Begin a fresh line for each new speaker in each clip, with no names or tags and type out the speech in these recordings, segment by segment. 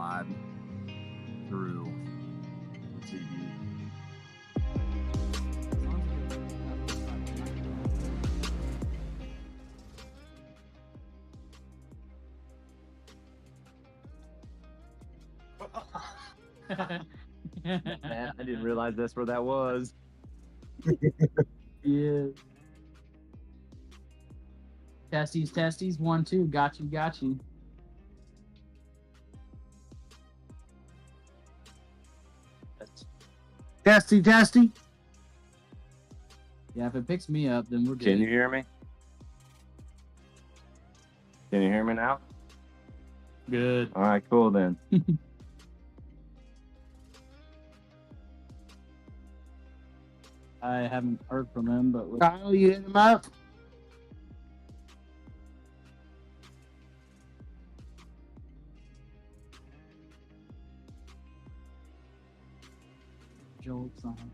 vibe through the TV. Man, I didn't realize that's where that was.
Yeah. Testes, 1, 2. Got you.
Testy.
Yeah, if it picks me up, then we're good.
Can you hear me? Can you hear me now?
Good.
All right, cool then.
I haven't heard from him, but
Kyle, you hit him up?
jokes on.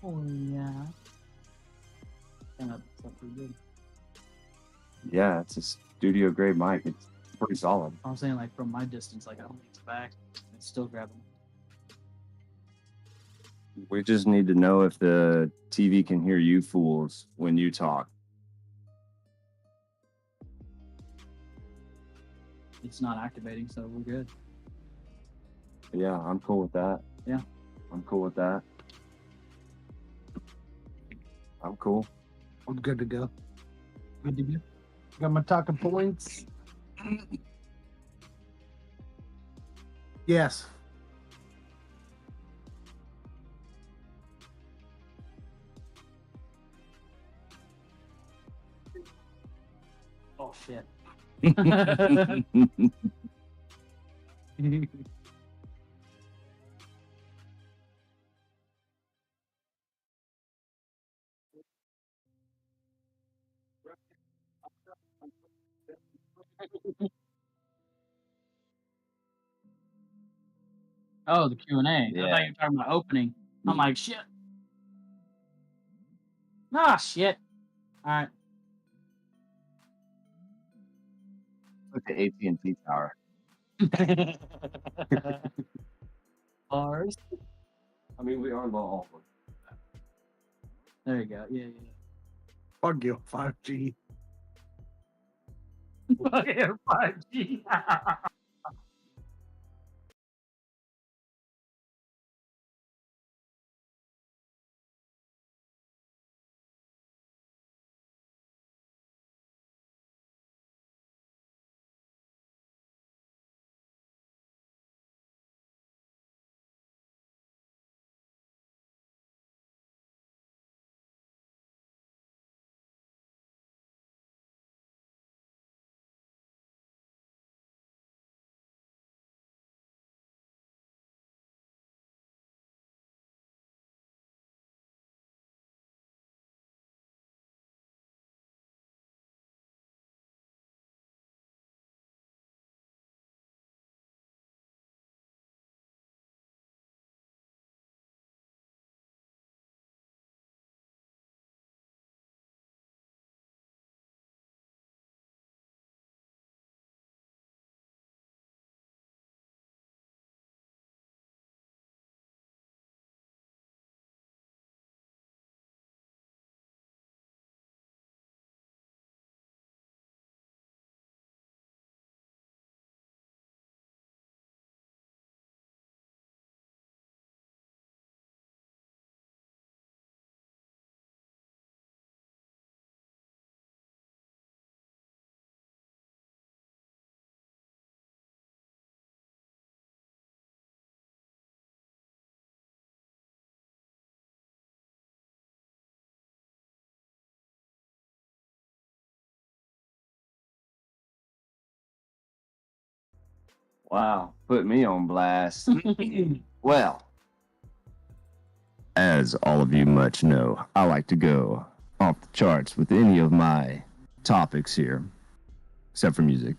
Oh yeah. That's pretty good.
Yeah, it's a studio grade mic. It's pretty solid.
I'm saying, like, from my distance, like, I don't think it's back. It's still grabbing.
We just need to know if the TV can hear you fools when you talk.
It's not activating, so we're good.
Yeah, I'm cool with that.
Yeah.
I'm cool with that. I'm cool.
I'm good to go.
Good to go.
Got my talking points. Yes.
Oh shit. Oh, the Q&A. I thought you were talking about opening. I'm like, shit. Ah, shit. All right.
Look at AT&T tower.
Bars.
I mean, we are low.
There you go. Yeah.
Fuck you, 5G.
Yeah, 5G.
Wow, put me on blast. Well, as all of you much know, I like to go off the charts with any of my topics here, except for music.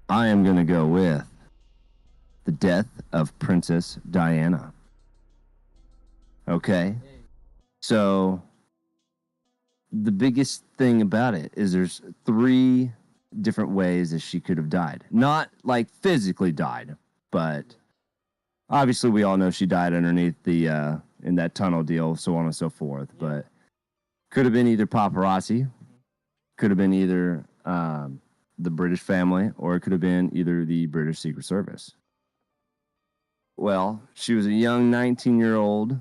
I am going to go with the death of Princess Diana. Okay? So, the biggest thing about it is there's 3 different ways that she could have died. Not like physically died, but obviously we all know she died underneath the in that tunnel deal, so on and so forth.
Yeah.
But could have been either paparazzi, could have been either the British family, or it could have been either the British Secret Service. Well, she was a young 19-year-old.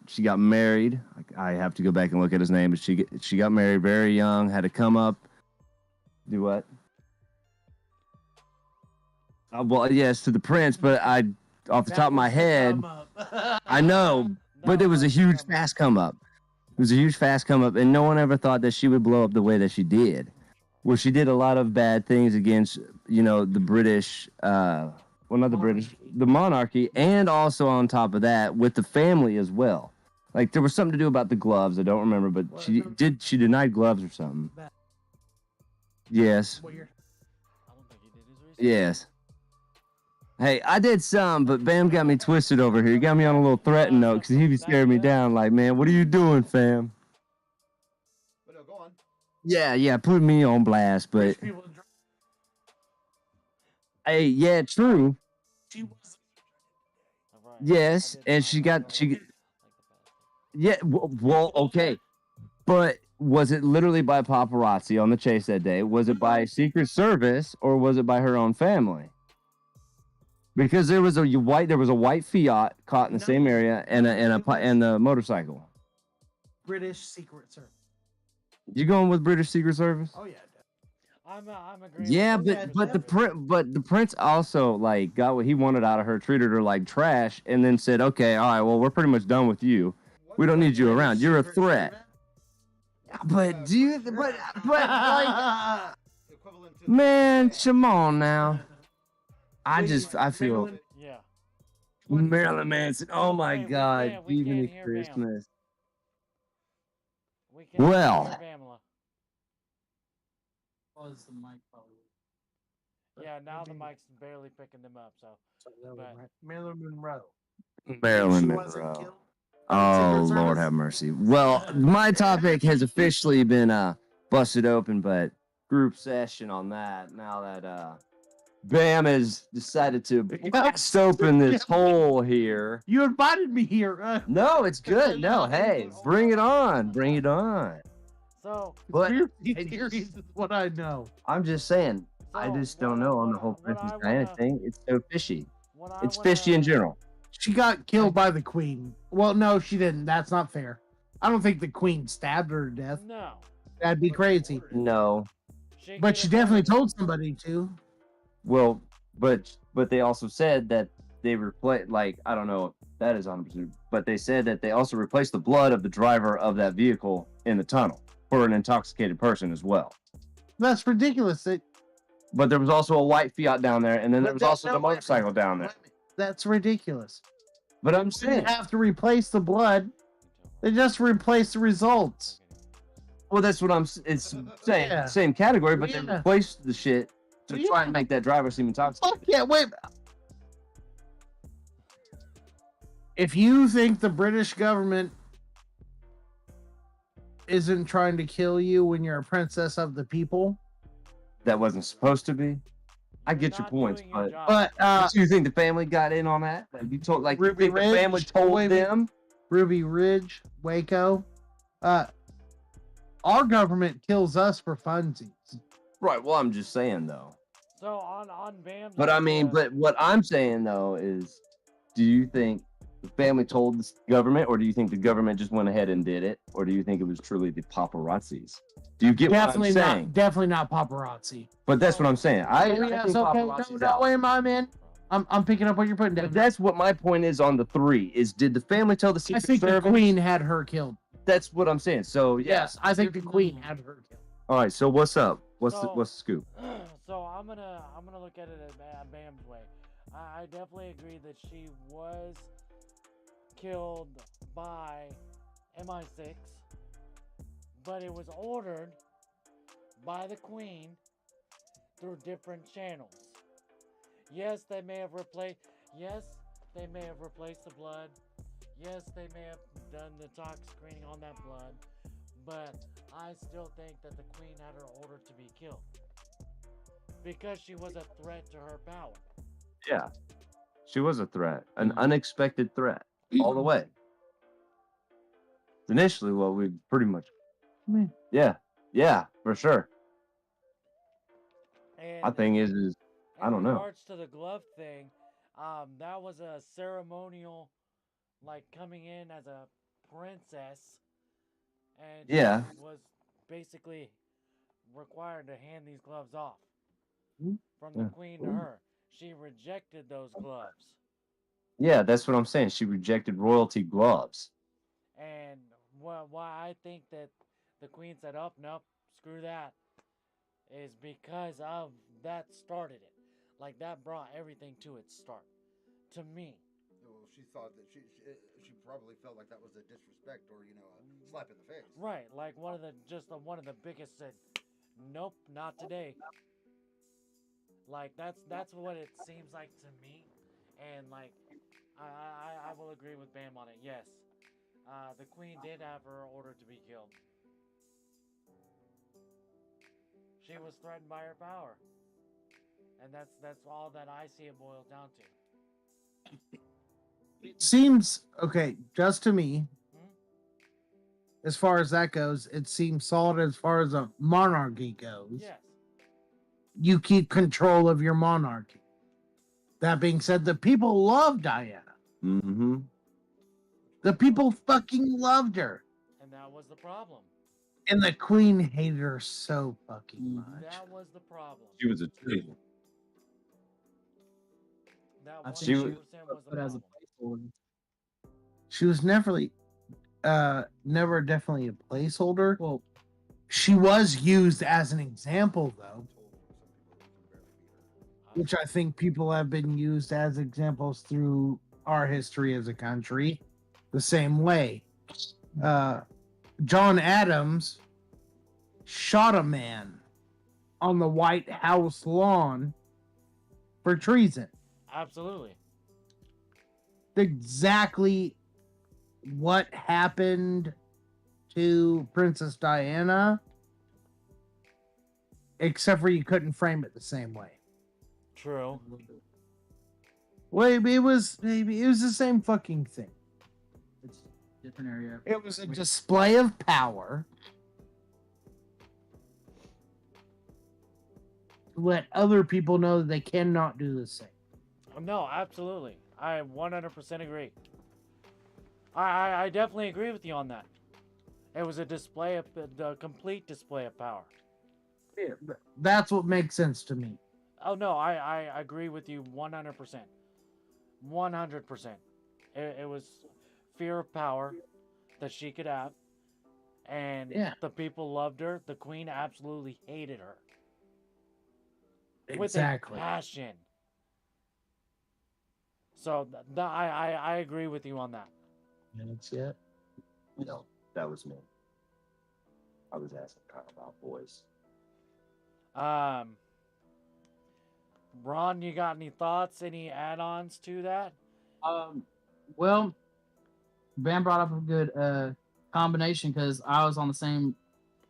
She got married. I have to go back and look at his name, but she got married very young. Had to come up. Do what? Well, yes, to the prince, but off the top of my head, I know, but it was a huge fast come up. It was a huge fast come up, and no one ever thought that she would blow up the way that she did. Well, she did a lot of bad things against, the British, well, not the British, the monarchy, and also on top of that, with the family as well. Like, there was something to do about the gloves. I don't remember, but she denied gloves or something. Yes.
I don't think he did his research.
Yes. Hey, I did some, but Bam got me twisted over here. He got me on a little threaten note because he be scaring me down. Like, man, what are you doing, fam?
But no, go on.
Yeah, put me on blast, but hey, yeah, true.
She was.
Right.
Yes,
I did
and
not
she
like
got
the
she.
bastard.
Yeah, well, okay, but was it literally by paparazzi on the chase that day? Was it by Secret Service or was it by her own family? Because there was a white Fiat caught in the same area and the motorcycle.
British Secret Service.
You going with British Secret Service?
Oh yeah.
I'm agreeing.
Yeah,
with
but the prince also like got what he wanted out of her, treated her like trash, and then said, "Okay, all right, well, we're pretty much done with you. We don't need you around. You're a threat." But do you? But like,
Equivalent to
man, come on now. I feel
Yeah.
Marilyn Manson. Oh my
Hey, we
God,
can't- we
even
can't
at
hear Bam.
Christmas.
We can
Well.
hear Pamela.
Was the mic probably?
Yeah, now the mic's barely picking them up. So But-
Marilyn Monroe.
Marilyn
She wasn't
Monroe.
killed?
Oh,
Secret
Lord
Service?
have mercy. Well, my topic has officially been busted open, but group session on that. Now that Bam has decided to bust open this hole here.
You invited me here.
No, it's good. No, hey, bring it on. Bring it on.
so
But
Conspiracy
hey,
theories is what I know.
I'm just saying, I
So,
just don't
what-
know on the
what-
whole
what
Princess
I
Diana
wanna-
thing. It's so fishy.
what I
It's
wanna-
fishy in general.
She got killed by the queen. Well, no, she didn't. That's not fair. I don't think the queen stabbed her to death.
No.
That'd be crazy.
No.
But she definitely told somebody to.
Well, but they also said that they replaced, like, I don't know if that is 100%, but they said that they also replaced the blood of the driver of that vehicle in the tunnel for an intoxicated person as well.
That's ridiculous.
But there was also a white Fiat down there, and then there was also the motorcycle down there.
That's ridiculous.
But I'm
They
saying,
didn't have to replace the blood. They just replaced the results.
well, that's what it's saying.
Yeah.
Same category, but they
Yeah.
replaced the shit to
Yeah.
try and make that driver seem intoxicated.
Fuck yeah, wait. If you think the British government isn't trying to kill you when you're a princess of the people,
That wasn't supposed to be. I get your points, but
but
do you think the family got in on that? Like you told, like you
Ruby
think the family
Ridge,
told
wait,
them?
Ruby Ridge, Waco, our government kills us for funsies.
Right. Well, I'm just saying though.
So on Bam's
But I mean,
idea-
but what I'm saying though is, do you think the family told the government, or do you think the government just went ahead and did it, or do you think it was truly the paparazzis? Do you get
Definitely
what I'm saying?
definitely not paparazzi.
But that's what I'm saying. I
Oh,
think
yes, okay,
paparazzi's
no,
out.
wait, my man. I'm picking up what you're putting
But
down.
that's what my point is on the 3. Is did the family tell the
I
Secret
think the
Service?
queen had her killed.
That's what I'm saying. So
Yes, I think the queen had her killed.
All right. So what's up? What's
So-
the scoop?
So I'm gonna look at it Bam's way. I definitely agree that she was killed by MI6, but it was ordered by the Queen through different channels. Yes, they may have replaced. Yes, they may have replaced the blood. Yes, they may have done the tox screening on that blood, but I still think that the queen had her order to be killed because she was a threat to her power.
Yeah, she was a threat, an unexpected threat, all the way. Initially, what we pretty much, yeah, for sure.
And
My thing is I don't
in
know.
regards to the glove thing, that was a ceremonial, like coming in as a princess, and
Yeah.
she was basically required to hand these gloves off
Mhm.
from the
Yeah.
queen to her. She rejected those gloves,
Yeah, that's what I'm saying. She rejected royalty gloves.
and why I think that the queen said, "Up, nope, screw that," is because of that started it. Like that brought everything to its start. To me,
Well, she thought that she probably felt like that was a disrespect or a slap in the face.
right? Like one of the biggest said, "Nope, not today." Like that's what it seems like to me, and like I will agree with Bam on it. Yes, the queen did have her order to be killed. She was threatened by her power, and that's all that I see it boils down to.
It seems okay, just to me,
Hmm?
as far as that goes, it seems solid as far as a monarchy goes.
Yes,
You keep control of your monarchy. That being said, the people love Diana.
Mm-hmm.
The people fucking loved her.
and that was the problem.
And the queen hated her so fucking much.
That was the problem.
She was a traitor.
That
I
100%
think she
was the
put as a
problem.
placeholder.
She was never definitely a placeholder.
Well,
She was used as an example, though,
Told some people they can barely beat her.
which I think people have been used as examples through our history as a country the same way. John Adams shot a man on the White House lawn for treason.
Absolutely.
Exactly what happened to Princess Diana, except for you couldn't frame it the same way.
True.
Well, it was the same fucking thing.
it's a different area.
It was a display of power. Let other people know that they cannot do the same.
No, absolutely. I 100% agree. I definitely agree with you on that. It was a display of the complete display of power.
That's what makes sense to me.
Oh no, I agree with you 100%. 100%. It was fear of power that she could have, and
Yeah.
the people loved her. The queen absolutely hated her with
Exactly.
a passion. So I agree with you on that.
That's it.
No, that was me. I was asking kind of about boys.
Ron, you got any thoughts? Any add-ons to that?
Well, Van brought up a good combination because I was on the same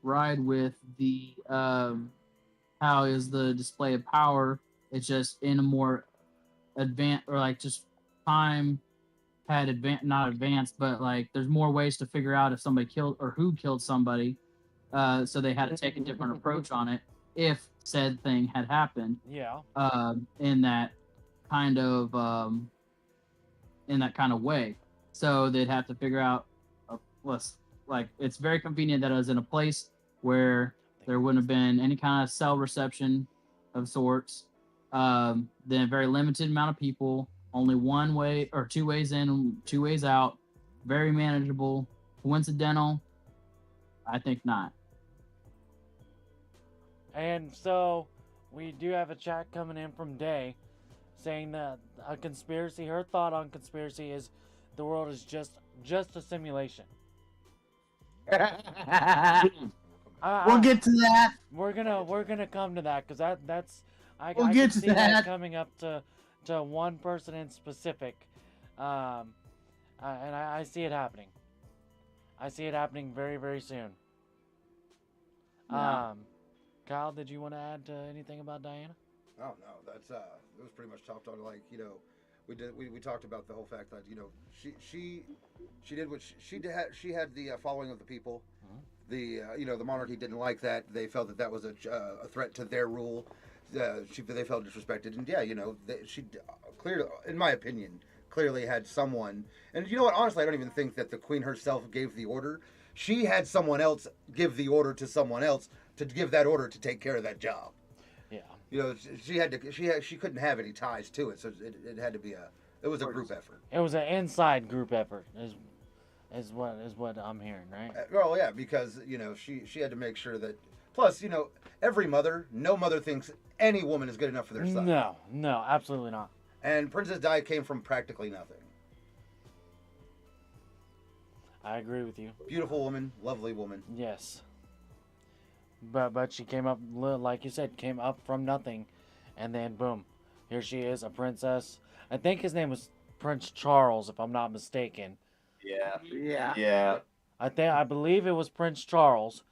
ride with the how is the display of power. It's just in a more advanced or like just time had not advanced, but like there's more ways to figure out if somebody killed or who killed somebody. So they had to take a different approach on it if said thing had happened.
Yeah.
In that kind of way. So they'd have to figure out like it's very convenient that I was in a place where there wouldn't have been any kind of cell reception of sorts. Then a very limited amount of people, only one way or two ways in, two ways out, very manageable. Coincidental? I think not.
And so we do have a chat coming in from Day saying that a conspiracy, her thought on conspiracy is the world is just a simulation.
We'll get to that.
We're gonna come to that because that's I
We'll
can
get to
see that
that.
coming up to one person in specific. And I see it happening. I see it happening very, very soon.
Yeah.
Kyle, did you want to add anything about Diana?
Oh no, that's it was pretty much talked on. Like, you know, we talked about the whole fact that, you know, she did what she did. She had the following of the people. The you know, the monarchy didn't like that. They felt that that was a threat to their rule. They felt disrespected, and yeah, you know, she clearly, in my opinion, clearly had someone. And you know what? Honestly, I don't even think that the queen herself gave the order. She had someone else give the order to someone else to give that order to take care of that job.
Yeah.
You know, she couldn't have any ties to it, so it had to be it was a group effort.
It was an inside group effort, is what I'm hearing, right?
Well, yeah, because, you know, she had to make sure that. Plus, you know, no mother thinks any woman is good enough for their son.
No, absolutely not.
And Princess Di came from practically nothing.
I agree with you.
Beautiful woman, lovely woman.
Yes. But she came up, like you said, came up from nothing, and then boom, here she is, a princess. I think his name was Prince Charles, if I'm not mistaken.
Yeah.
I believe it was Prince Charles.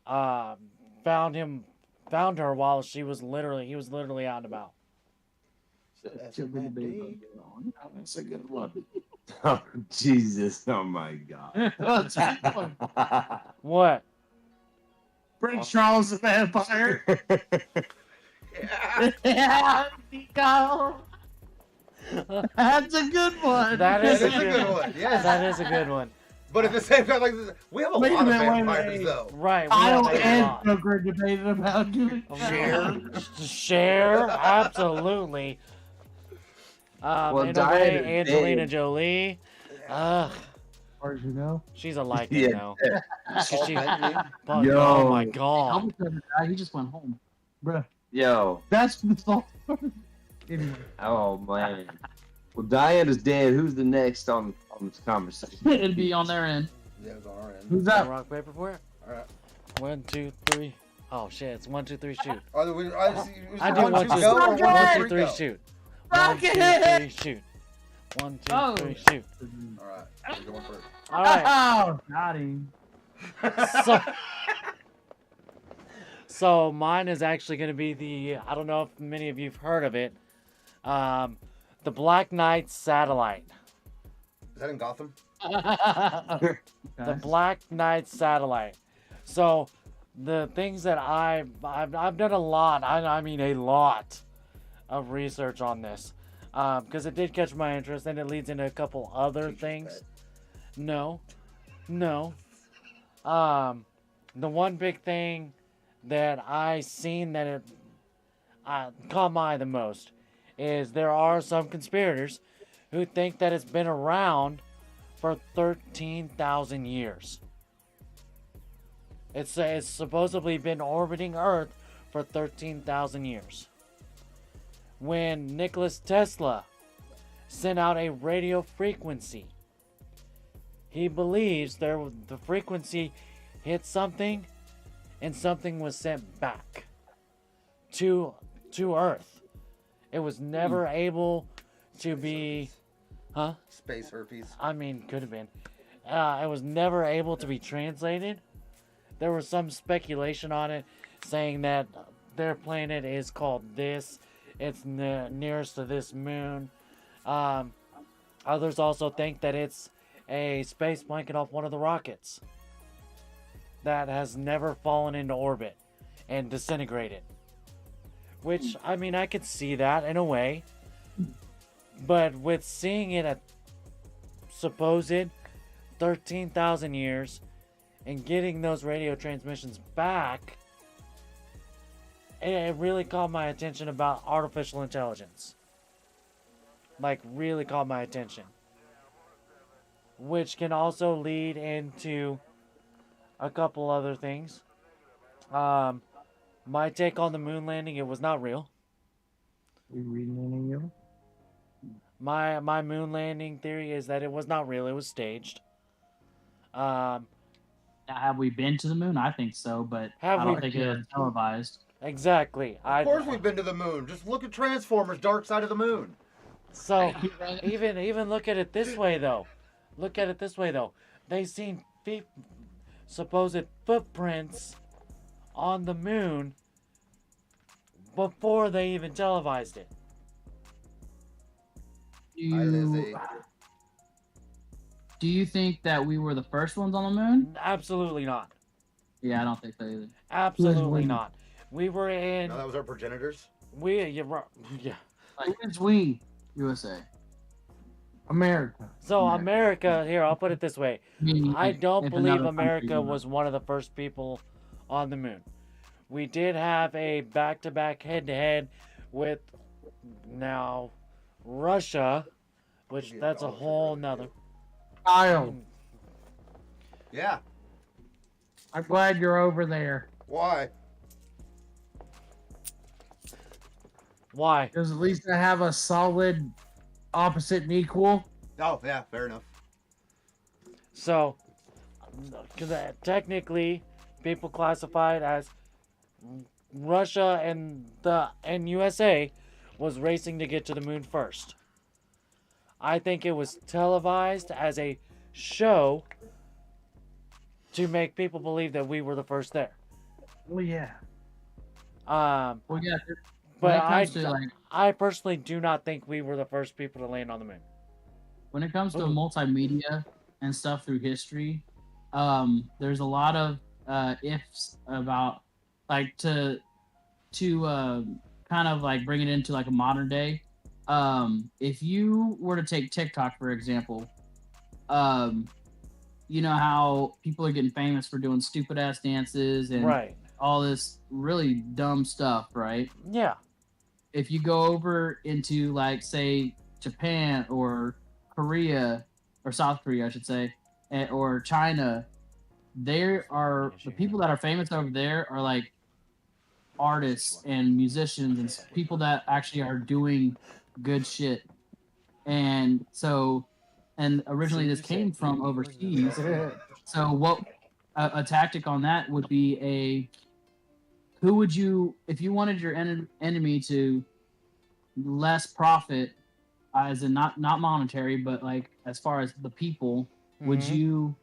Found her while he was literally out and about.
That's a bad day.
That's a good one.
Oh, Jesus. Oh, my God.
That's a good one.
What?
Prince Charles the Vampire.
Yeah.
Yeah, Nico. That's a good one.
That is
That
a
is a
good
good
one.
one. Yes.
That is a good one.
But at the same time, like, we have a
Wait a
lot of
minute, wait,
vampires,
wait.
though.
Right. We
Kyle
have a
and
lot.
Joker debated about doing
Cher.
Cher, absolutely.
Well,
In a
Diana
way, Angelina
did.
Jolie. Ugh,
As far as you know.
she's a liker
Yeah.
now. She,
Bentley.
but,
Yo.
oh my god.
Elvis never died. He just went home.
Bruh.
Yo.
That's the fault. Anyway.
Oh, man. Well, Diana's dead. Who's the next on this conversation?
It'd be on their end.
Yeah, it was on our end.
Who's that?
Rock, paper, for it?
Alright.
1, 2, 3. Oh shit! It's 1, 2, 3, shoot.
I do
I do 1, 2, 3,
go or
1, 2, 3,
go?
shoot. 1, 2, 3, shoot. 1, 2,
Oh.
3, shoot.
Alright, you're going first.
All right.
Oh, got him.
So mine is actually going to be the, I don't know if many of you've heard of it, the Black Knight satellite.
Is that in Gotham?
The Black Knight satellite. So the things that I've done a lot, I mean a lot of research on this, because it did catch my interest, and it leads into a couple other
Teacher's
things.
pet.
No. The one big thing that I seen that it caught my eye the most is there are some conspirators who think that it's been around for 13,000 years. It's supposedly been orbiting Earth for 13,000 years. When Nikola Tesla sent out a radio frequency, he believes the frequency hit something and something was sent back to Earth. It was never able to be, huh?
Space herpes.
I mean, could have been. It was never able to be translated. There was some speculation on it saying that their planet is called this. It's nearest to this moon. Others also think that it's a space blanket off one of the rockets that has never fallen into orbit and disintegrated. Which, I mean, I could see that in a way. But with seeing it at supposed 13,000 years and getting those radio transmissions back, it really caught my attention about artificial intelligence. Like, really caught my attention. Which can also lead into a couple other things. My take on the moon landing, it was not real.
We reading any of you?
My moon landing theory is that it was not real, it was staged.
Now, have we been to the moon? I think so, but
Have
I
we-
don't think it was televised.
Exactly.
Of course we've been to the moon. Just look at Transformers: Dark Side of the Moon.
So even look at it this way though. look at it this way though. They seen supposed footprints on the moon before they even televised it.
Do you think that we were the first ones on the moon?
Absolutely not.
Yeah, I don't think so either.
Absolutely
we?
not. We were in.
No, that was our progenitors.
Yeah.
Who is we? USA.
America.
So
America.
America, here, I'll put it this way.
Meaning,
I don't
if
believe
another
America
country
was one of the first people on the moon. We did have a back-to-back head-to-head with now Russia, which
Yeah,
that's a
Donald Trump
whole
really
nother.
Kyle,
Yeah.
I'm glad you're over there.
Why?
Why?
Because at least I have a solid opposite and equal.
Oh, yeah, fair enough.
So, because technically, people classify it as Russia and USA was racing to get to the moon first. I think it was televised as a show to make people believe that we were the first there.
Well, yeah.
Well, yeah.
But
When it comes to, like,
I personally do not think we were the first people to land on the moon.
when it comes to
Ooh.
multimedia and stuff through history, there's a lot of ifs about like to kind of like bring it into like a modern day. If you were to take TikTok for example, you know how people are getting famous for doing stupid ass dances and
Right.
all this really dumb stuff, right?
Yeah.
If you go over into like say Japan or Korea or South Korea, I should say, or China, there are the people that are famous over there are like artists and musicians and people that actually are doing good shit. And so, and originally this came from overseas. So what a tactic on that would be who would you, if you wanted your enemy to less profit, as in not monetary, but like as far as the people, would
Mhm.
you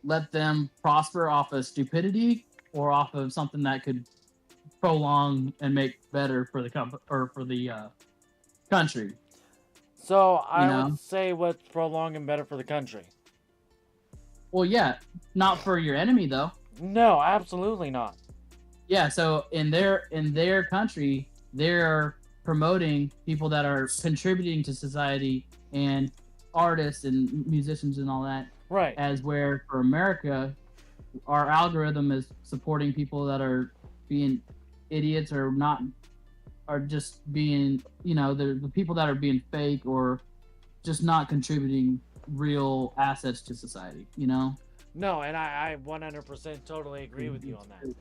let them prosper off of stupidity or off of something that could prolong and make better for the country?
So I
know?
would say what's prolonged and better for the country.
Well, yeah, not for your enemy though.
No, absolutely not.
Yeah, so in their country, they're promoting people that are contributing to society and artists and musicians and all that.
Right.
As where for America, our algorithm is supporting people that are being idiots or not, are just being, you know, the people that are being fake or just not contributing real assets to society, you know?
No, and I 100% totally agree with you on that.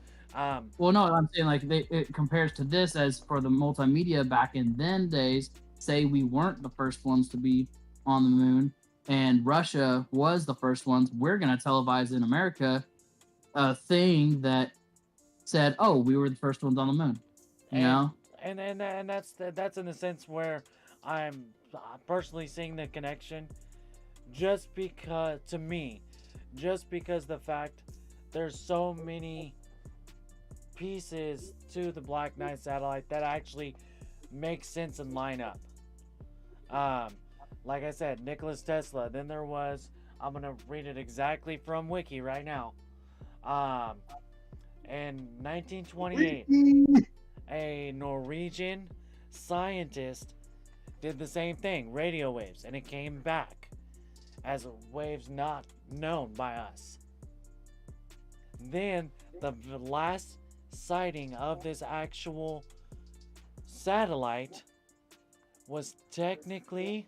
Well, no, I'm saying like it compares to this as for the multimedia back in then days. Say we weren't the first ones to be on the moon, and Russia was the first ones. We're gonna televise in America a thing that said, "Oh, we were the first ones on the moon." You know?
And that's in the sense where I'm personally seeing the connection, just because to me, just because the fact there's so many pieces to the Black Knight satellite that actually make sense and line up. Like I said, Nikola Tesla. Then there was, I'm gonna read it exactly from Wiki right now. In 1928, a Norwegian scientist did the same thing, radio waves, and it came back as waves not known by us. Then the last sighting of this actual satellite was technically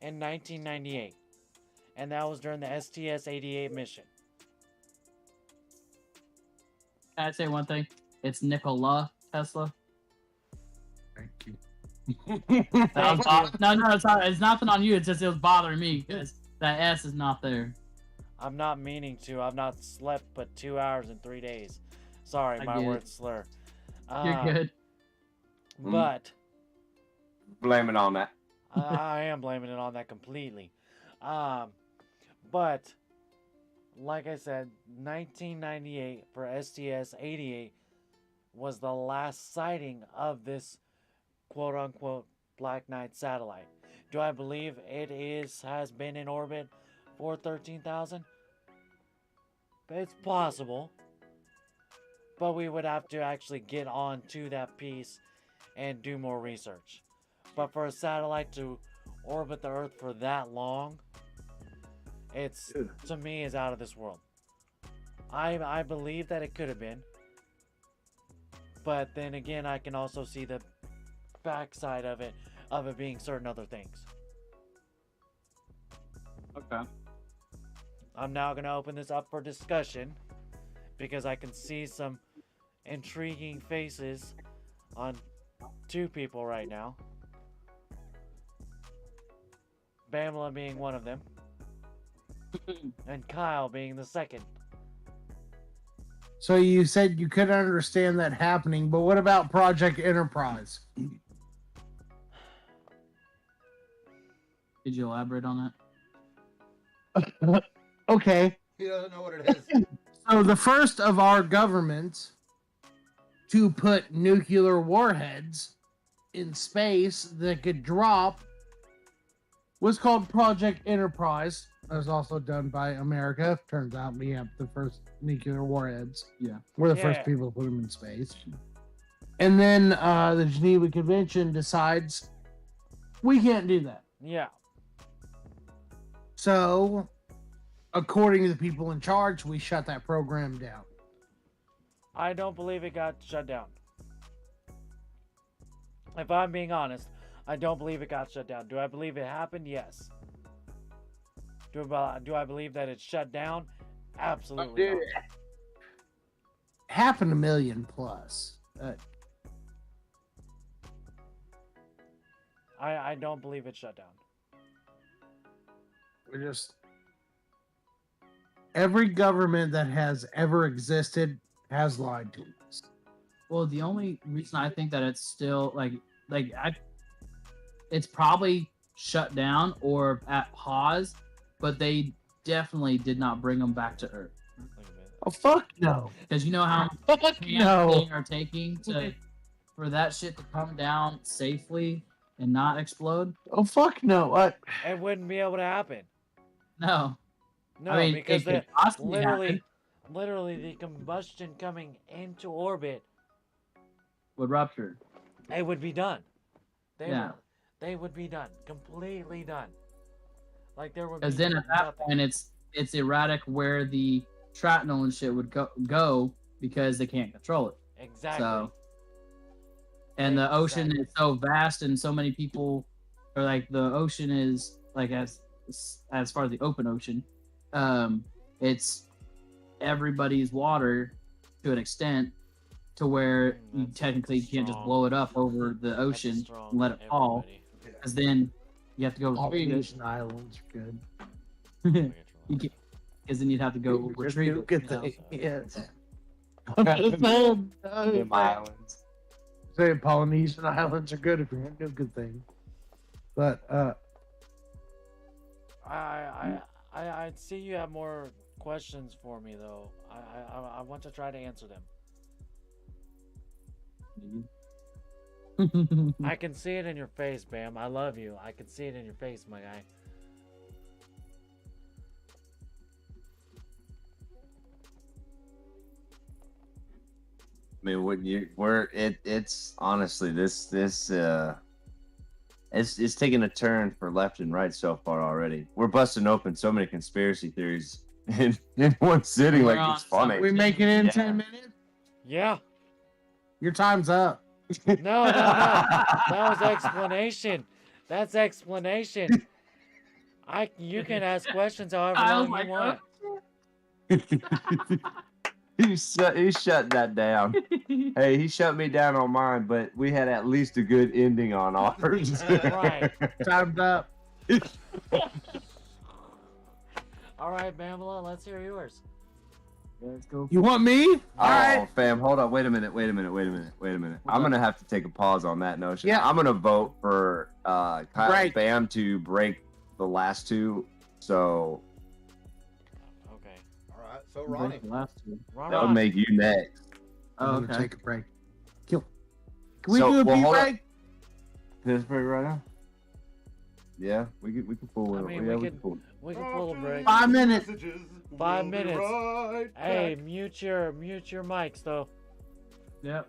in 1998, and that was during the STS-88 mission.
Can I say one thing? It's Nikola Tesla.
Thank you.
No, it's nothing on you. It's just it was bothering me because that S is not there.
I'm not meaning to. I've not slept but 2 hours in 3 days. Sorry,
I
my
get it.
word slur.
You're good.
But
Blame it on that.
I am blaming it on that completely. But like I said, 1998 for STS-88 was the last sighting of this quote-unquote Black Knight satellite. Do I believe it has been in orbit for 13,000? It's possible. But we would have to actually get on to that piece and do more research. But for a satellite to orbit the Earth for that long, it's, to me, is out of this world. I believe that it could have been. But then again, I can also see the backside of it being certain other things.
Okay.
I'm now going to open this up for discussion because I can see some intriguing faces on two people right now. Bamla being one of them. And Kyle being the second.
So you said you couldn't understand that happening, but what about Project Enterprise?
Did you elaborate on
Okay.
He doesn't know what it is.
So the first of our governments to put nuclear warheads in space that could drop was called Project Enterprise. That was also done by America. Turns out we have the first nuclear warheads.
Yeah.
We're the
Yeah.
first people to put them in space. And then the Geneva Convention decides we can't do that.
Yeah.
So, according to the people in charge, we shut that program down.
I don't believe it got shut down. If I'm being honest, I don't believe it got shut down. Do I believe it happened? Yes. Do I believe that it's shut down? Absolutely not.
Happened a million plus.
I don't believe it's shut down.
We're just every government that has ever existed has lied to us.
Well, the only reason I think that it's still it's probably shut down or at pause, but they definitely did not bring them back to Earth.
Look at it.
Oh fuck no!
Because you know how
Fuck no!
they are taking for that shit to come down safely and not explode.
Oh fuck no! What?
It wouldn't be able to happen.
No,
No,
I mean
because
it could possibly happen,
literally the combustion coming into orbit,
would rupture.
it would be done.
Yeah.
They would be done. Completely done. Like there would be
Because then at that
nothing.
point it's erratic where the shrapnel and shit would go because they can't control it.
Exactly.
So, and the ocean is so vast and so many people, or like the ocean is like as far as the open ocean, it's everybody's water to an extent to where you
That's
technically can't just
strong.
blow it up over the
That's a
ocean
strong
and let it fall,
everybody.
because then you have to go
All
retrieve it.
Asian islands are good.
You can't, because then you'd have to go retrieve it.
Good
you know?
thing. Yes.
Them islands.
Say Polynesian islands are good if you're gonna do a good thing. But
I see you have more questions for me though. I want to try to answer them. I can see it in your face, Bam. I love you. I can see it in your face, my guy.
I mean, it's honestly it's taking a turn for left and right so far already. We're busting open so many conspiracy theories in one sitting.
We're
Like
on
it's funny.
we make it in
Yeah.
10 minutes.
Yeah.
Your time's up.
No. That was explanation. That's explanation. You can ask questions however
I was
long you
like,
want.
He shut that down. Hey, he shut me down on mine, but we had at least a good ending on ours.
Right.
Time's up.
All right, Bamela, let's hear yours.
Let's go.
You want me?
Oh,
All right.
fam, hold on. Wait a minute. I'm gonna have to take a pause on that notion.
Yeah.
I'm gonna vote for Kyle
Right.
Bam to break the last two So
Okay.
All right, so
Break
Ronnie.
the last two.
Ron,
that would
Ron.
make you next.
Oh,
I'm gonna
okay.
take a break. Can we
So,
do a
well,
pee
hold on.
break?
Pittsburgh right now? Yeah, we can pull
I
it.
mean,
Yeah,
we
we
could-
can pull it.
We can pull a break.
5 minutes.
5
We'll be
minutes.
right
Hey,
back.
mute your mics though.
Yep.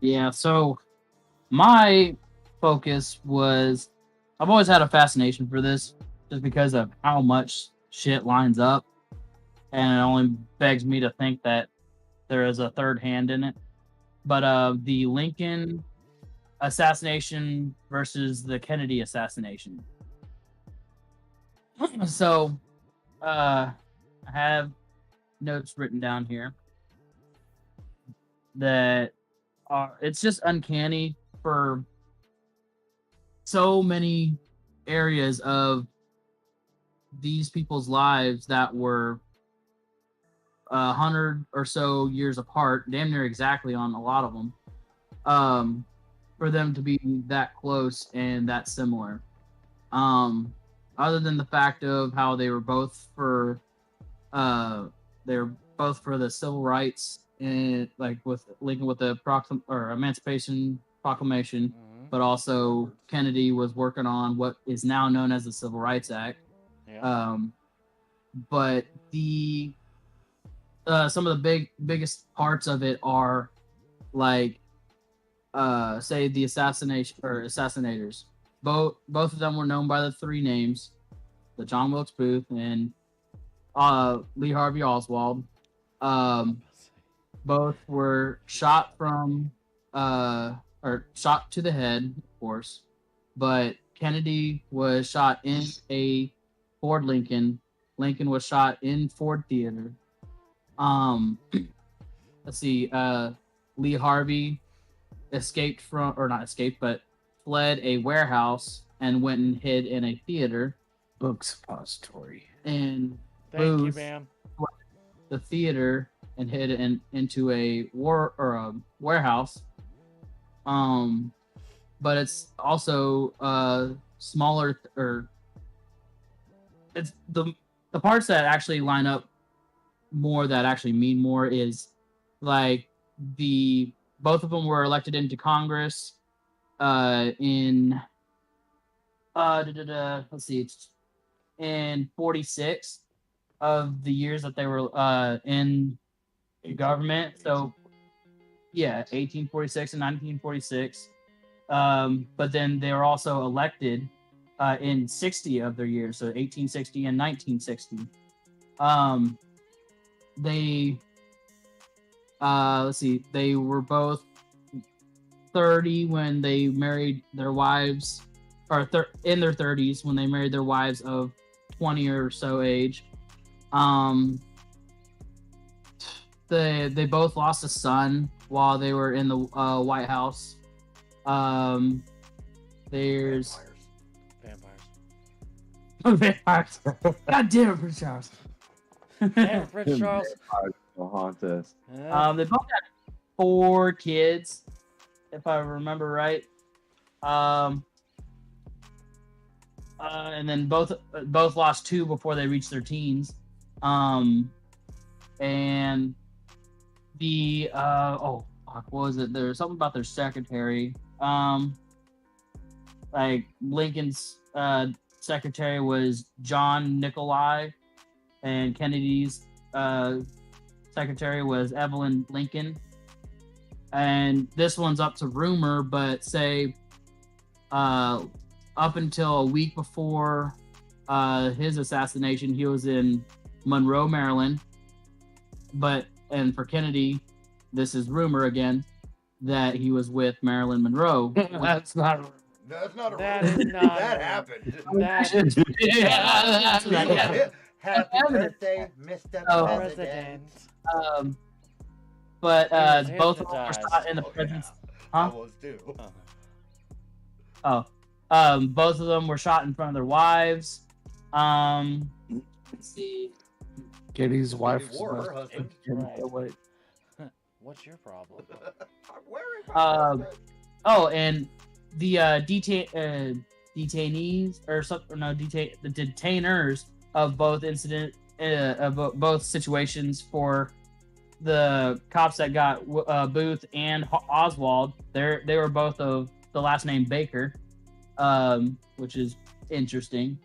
Yeah, so my focus was I've always had a fascination for this just because of how much shit lines up, and it only begs me to think that there is a third hand in it. But the Lincoln assassination versus the Kennedy assassination. So I have notes written down here that it's just uncanny for so many areas of these people's lives that were 100 or so years apart, damn near exactly on a lot of them, for them to be that close and that similar. Other than the fact of how they were both for the civil rights, and like with Lincoln with the Emancipation Proclamation, but also Kennedy was working on what is now known as the Civil Rights Act.
Yeah.
But the some of the biggest parts of it are like say the assassination or assassinators. Both of them were known by the three names, the John Wilkes Booth and Lee Harvey Oswald. Both were shot from or shot to the head, of course, but Kennedy was shot in a Ford Lincoln. Lincoln was shot in Ford Theater. Let's see. Lee Harvey escaped from, or not escaped, but fled a warehouse and went and hid in a theater.
Book suppository.
And
Thank you,
Booth
ma'am.
the theater and hid into a warehouse. But it's also smaller, or it's the parts that actually line up more, that actually mean more, is like both of them were elected into Congress in let's see, it's in 46 of the years that they were in government. So yeah, 1846 and 1946. But then they were also elected in 60 of their years, so 1860 and 1960. They let's see, they were both 30 when they married their wives, or in their 30s when they married their wives of 20 or so age. They both lost a son while they were in the White House. There's vampires. God damn it, Prince Charles.
Damn, Prince Charles.
Will haunt us.
Yeah.
They both had 4 kids, if I remember right. And then both lost 2 before they reached their teens. And the what was it? There was something about their secretary. Like Lincoln's secretary was John Nicolai, and Kennedy's secretary was Evelyn Lincoln. And this one's up to rumor, but say up until a week before his assassination, he was in Monroe, Maryland. And for Kennedy, this is rumor again, that he was with Marilyn Monroe.
That's not.
That's not a
That
rumor.
is not
That
a-
happened.
Yeah.
Happy
Evidence.
birthday, Mr.
Oh.
President.
But
He was
both of them were
hypnotized.
shot in the
Oh,
presence.
I
Huh?
was too.
Both of them were shot in front of their wives. Let's see.
Kitty's wife.
He wore her husband.
Right. What's your problem?
I'm wearing my husband.
Oh, and the detainees or something, or no, the detainers of both both situations for the cops that got Booth and Oswald. They were both of the last name Baker, which is interesting.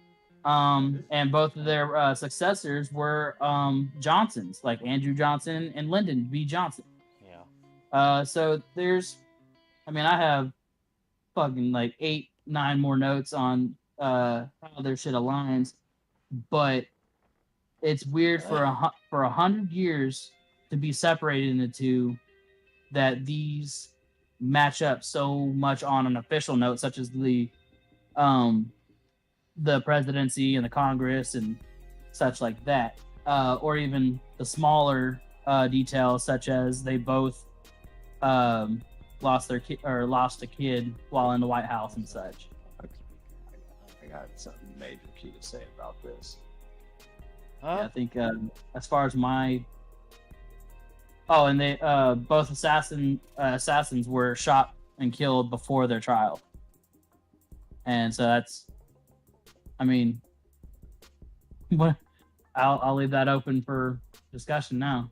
And both of their successors were Johnsons, like Andrew Johnson and Lyndon B. Johnson.
Yeah.
So there's, I mean, I have fucking like 8, 9 more notes on how their shit aligns, but it's weird for 100 years to be separated into two, that these match up so much on an official note, such as the presidency and the Congress and such like that, or even the smaller details, such as they both lost a kid while in the White House and such.
I got something major key to say about this.
Yeah, I think as far as my and they both assassins were shot and killed before their trial, and so that's, I mean, what I'll leave that open for discussion now.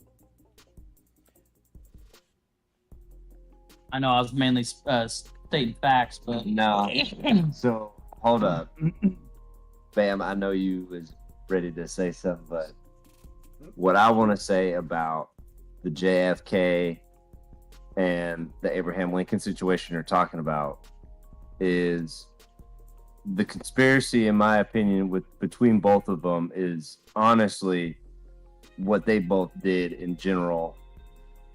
I know I was mainly stating facts, but
No. So hold up, Bam. I know you was ready to say something, but what I want to say about the JFK and the Abraham Lincoln situation you're talking about is the conspiracy, in my opinion, between both of them is honestly what they both did in general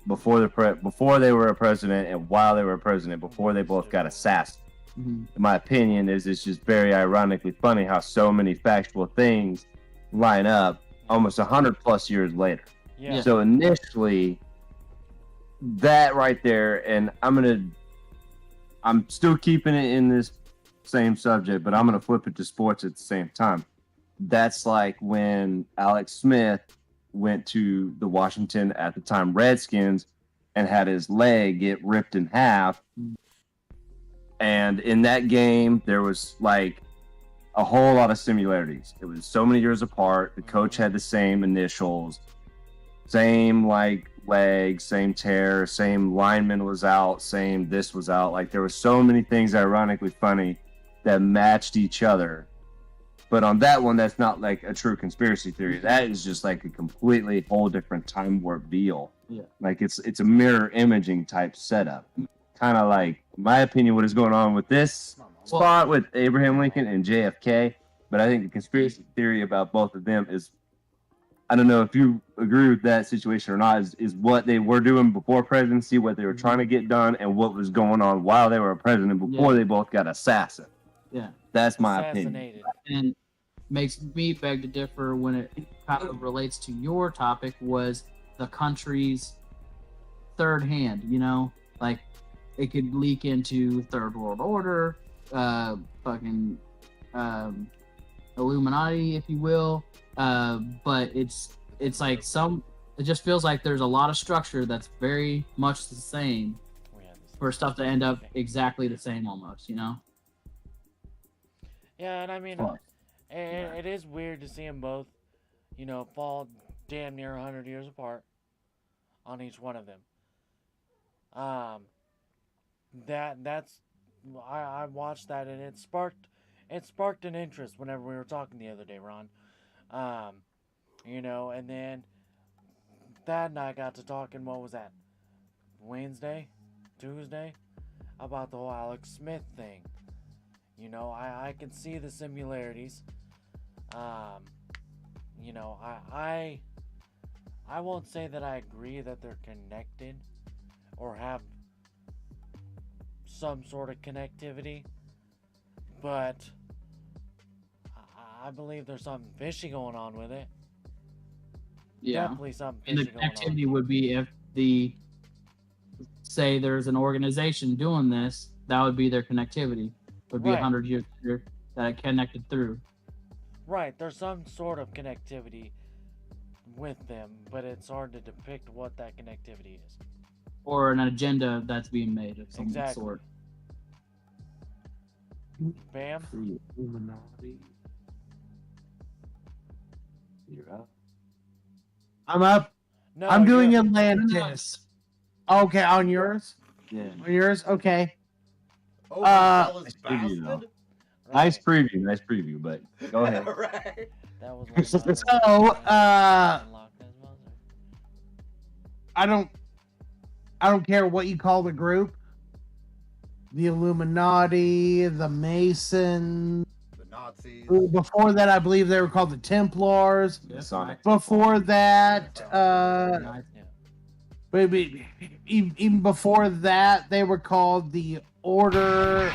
before they were a president and while they were a president, before they both got assassinated. In my opinion, it's just very ironically funny how so many factual things line up almost 100 plus years later.
Yeah.
So initially, that right there, and I'm still keeping it in this same subject, but I'm gonna flip it to sports at the same time. That's like when Alex Smith went to the Washington, at the time, Redskins, and had his leg get ripped in half. And in that game, there was like a whole lot of similarities. It was so many years apart. The coach had the same initials, same like leg, same tear, same lineman was out, same this was out. Like there were so many things ironically funny that matched each other. But on that one, that's not like a true conspiracy theory. That is just like a completely whole different time warp deal.
Yeah.
Like it's a mirror imaging type setup. Kind of like, in my opinion, what is going on with this spot with Abraham Lincoln and JFK. But I think the conspiracy theory about both of them is, I don't know if you agree with that situation or not, is what they were doing before presidency, what they were trying to get done, and what was going on while they were a president before they both got assassinated.
Yeah.
That's my opinion.
And makes me beg to differ when it kind of relates to your topic, was the country's third hand, you know? Like, it could leak into Third World Order, fucking Illuminati, if you will. But it's like it just feels like there's a lot of structure that's very much the same for stuff to end up exactly the same almost, you know?
Yeah, and I mean, it is weird to see them both, you know, fall damn near 100 years apart on each one of them. I watched that, and it sparked an interest whenever we were talking the other day, Ron. You know, and then Thad and I got to talking, what was that, Wednesday, Tuesday, about the whole Alex Smith thing. You know, I can see the similarities. You know, I won't say that I agree that they're connected or have some sort of connectivity, but I believe there's something fishy going on with it.
Yeah.
Definitely something
And the
fishy going on.
connectivity would be if say there's an organization doing this, that would be their connectivity. It would be 100 years that it connected through.
Right, there's some sort of connectivity with them, but it's hard to depict what that connectivity is.
Or an agenda that's being made of some sort.
Bam?
Illuminati.
You're up.
I'm up.
No,
I'm doing
you're-
Atlantis. Okay, on yours?
Yeah.
On yours? Okay.
Overzealous
preview, though.
bastard.
Nice preview, but go ahead.
Right.
That was one of mine.
So,
Unlocked as well, sir.
I don't. I don't care what you call the group. The Illuminati, the Masons.
The Nazis.
Before that, I believe they were called the Templars.
Masonic.
Before that,
Yeah.
maybe even before that, they were called the Order.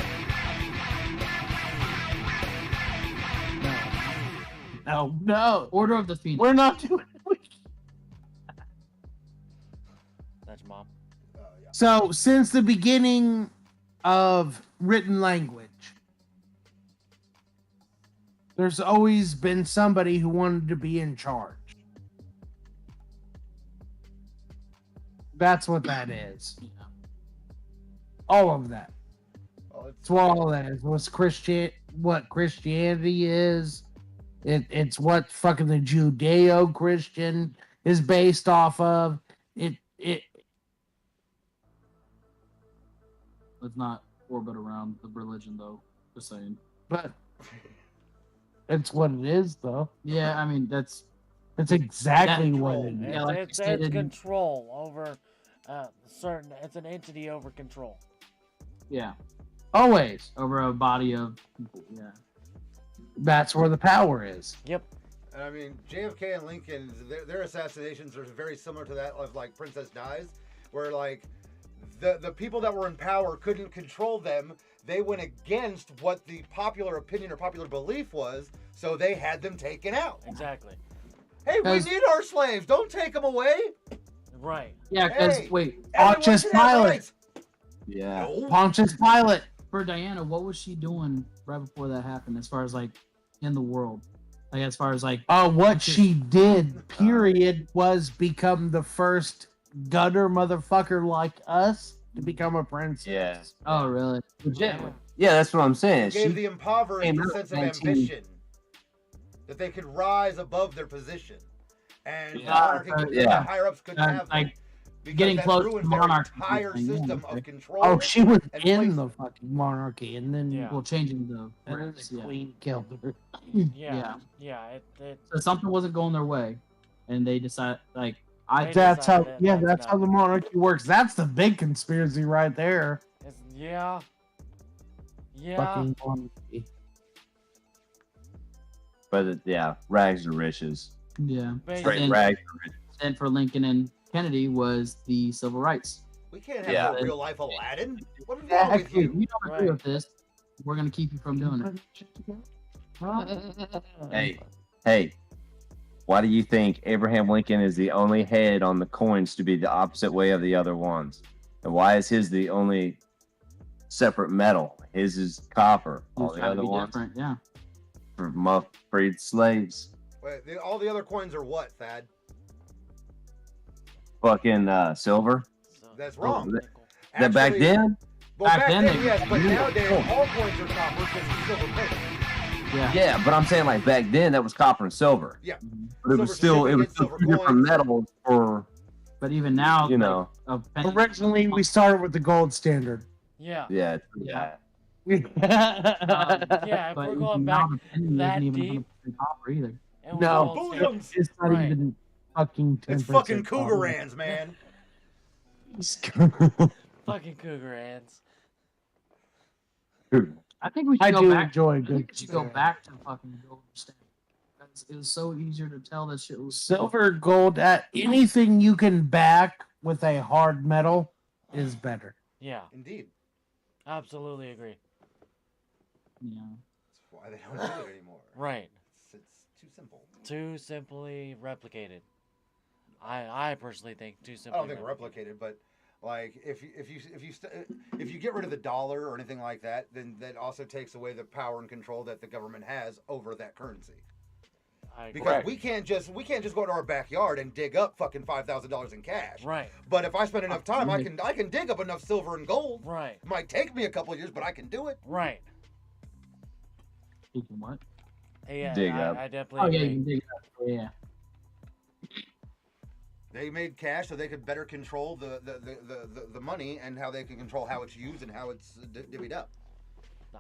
No.
Order of the Phoenix.
We're not doing it.
That's your mom.
Yeah.
So, since the beginning of written language, there's always been somebody who wanted to be in charge. That's what that is.
Yeah.
All of that.
Well, it's
It's what all that is. What Christianity is. It's what fucking the Judeo-Christian is based off of. It
Let's not orbit around the religion, though. Just saying.
but it's what it is, though.
Yeah, I mean that's
It's exactly
That-
what it is.
Yeah, like
It's
you said,
it's
it-
control over certain. It's an entity over control.
yeah
Always.
over a body of people. Yeah.
That's where the power is.
Yep.
And I mean, JFK and Lincoln, their assassinations are very similar to that of like Princess Dies, where like the people that were in power couldn't control them. They went against what the popular opinion or popular belief was, so they had them taken out.
Exactly.
Hey, we
'Cause-
need our slaves. Don't take them away.
Right.
Yeah, because
Hey.
wait,
Everyone
Pontius
should have
Pilate.
rights.
Yeah.
No.
Pontius Pilate.
for Diana, what was she doing right before that happened? As far as like in the world, like as far as like
What she did, period, was become the first gutter motherfucker like us to become a princess.
Yeah.
oh really legit?
Yeah, that's what I'm saying.
Gave
She,
the impoverished
came
a
out
sense of
19
ambition, that they could rise above their position, and the
Yeah,
monarchy could,
yeah.
the higher ups couldn't have them.
like
Because
getting
that
close to
ruined their
monarchy
entire
thing, yeah,
system
okay.
of control.
Oh, she was
and
in
place-
the fucking monarchy, and then
Yeah.
well changing the
and then
prince,
the
yeah.
queen killed her.
Yeah. Yeah. It
So something wasn't going their way, and they decided like
They
That's how.
decided
Yeah,
that's
that's how
not-
the monarchy works. That's the big conspiracy right there.
it's yeah. Yeah.
Fucking monarchy.
but yeah, rags to riches.
yeah.
Basically.
Straight
And-
rags to riches.
And for Lincoln and Kennedy was the civil rights.
We can't have
Yeah.
no real life Aladdin. What is wrong with
Exactly.
you?
You don't agree
Right.
with this. We're gonna keep you from doing it.
Hey, why do you think Abraham Lincoln is the only head on the coins to be the opposite way of the other ones? And why is his the only separate metal? His is copper. All
It's
the
gotta
other
be
ones
different, yeah.
for freed slaves.
Wait, all the other coins are what, Thad?
Fucking silver.
So-
That's wrong.
That back
Actually-
then?
Well,
Back
back,
then
then,
they-
yes, but
Yeah.
nowadays all coins are copper because it's silver paper.
Yeah.
Yeah, but I'm saying like back then that was copper and silver.
Mhm.
But it was
Silver
still
certificates,
two
silver
different
coins.
metals for
But even now,
you know.
Originally, we started with the gold standard.
Yeah.
Yeah.
Yeah.
Yeah. If
but
we're
even
going
now,
back
the penny
that
isn't even
deep-
100% copper either.
and
No.
we're all
Bullions.
saying-
It's not
Right.
even fucking 10%.
It's fucking Cougarans, man.
Fucking cougar ants.
I think we should
I
go
do
back.
enjoy
I
good
think we should go
conspiracy.
back to fucking gold standard. Because it was so easier to tell that shit was
Silver, gold, anything you can back with a hard metal is better.
Yeah.
Indeed.
Absolutely agree.
Yeah.
That's why they don't do it anymore.
Right.
It's too simple.
Too simply replicated. I personally think too
I
simply.
don't think replicated, but like if you get rid of the dollar or anything like that, then that also takes away the power and control that the government has over that currency.
I agree.
Because we can't just go to our backyard and dig up fucking $5,000 in cash.
Right.
But if I spend enough time, I can dig up enough silver and gold.
Right.
It might take me a couple of years, but I can do it.
Right.
You can what?
Yeah.
Dig up.
I definitely
Oh yeah,
agree.
you can dig it up. Yeah.
They made cash so they could better control the money and how they can control how it's used and how it's divvied up.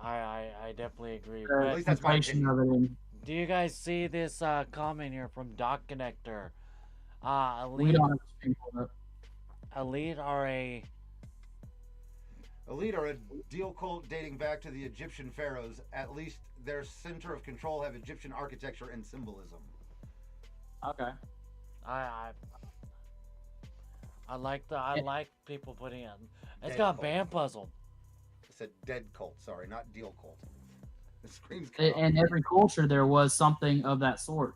I definitely agree.
At
But
least that's my
Inflation
opinion.
of it in.
do you guys see this comment here from Doc Connector?
We
Leave,
don't have to screen pulled up.
Elite are a
Elite are a deal cult dating back to the Egyptian pharaohs. At least their center of control have Egyptian architecture and symbolism.
Okay.
I like people putting in. It's
Dead
got
cult.
band puzzle.
I said dead cult, sorry, not deal cult. The screams
In every culture, there was something of that sort.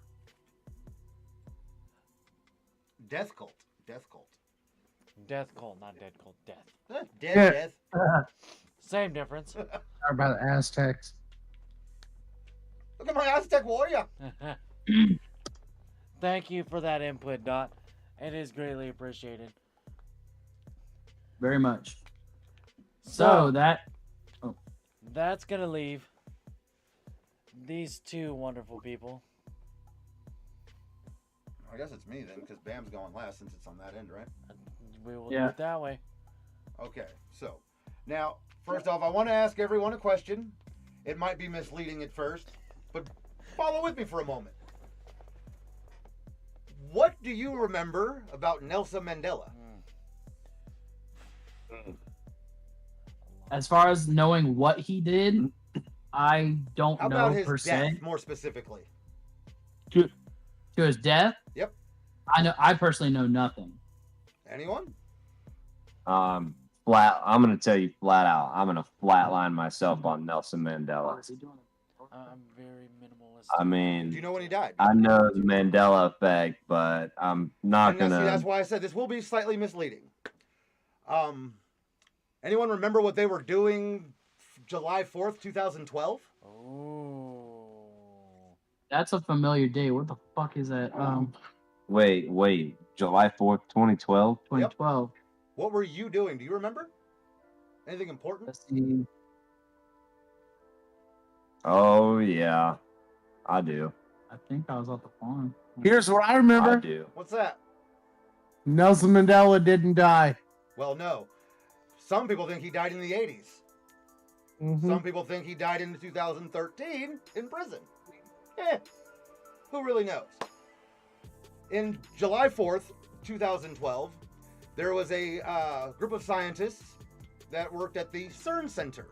Death cult. Death cult.
Death cult, not dead cult. Death.
Dead.
Same difference.
How about Aztecs?
Look at my Aztec warrior.
Thank you for that input, Dot. It is greatly appreciated.
Very much. So
That's gonna leave these two wonderful people.
I guess it's me then, because Bam's going last since it's on that end, right?
We will do
Yeah.
it that way.
Okay, so now, first off, I want to ask everyone a question. It might be misleading at first, but follow with me for a moment. What do you remember about Nelson Mandela?
as far as knowing what he did, I don't
How
know
about his
per se.
death, more specifically?
To his death?
Yep.
I personally know nothing.
Anyone?
I'm gonna tell you flat out. I'm gonna flatline myself on Nelson Mandela.
Is he doing
I'm very minimalist.
I
Do
mean,
you know when he died?
I know the Mandela effect, but I'm not
And
gonna.
that's why I said this will be slightly misleading. Anyone remember what they were doing July 4th, 2012?
Ooh.
That's a familiar date. What the fuck is that?
Wait. July 4th, 2012.
2012.
What were you doing? Do you remember? Anything important?
Let's see.
Oh yeah, I do.
I think I was at the farm.
Here's what I
I
remember.
do.
What's that?
Nelson Mandela didn't die.
Well, no. Some people think he died in the 80s.
Mhm.
Some people think he died in 2013 in prison. Who really knows? In July 4th, 2012, there was a group of scientists that worked at the CERN Center.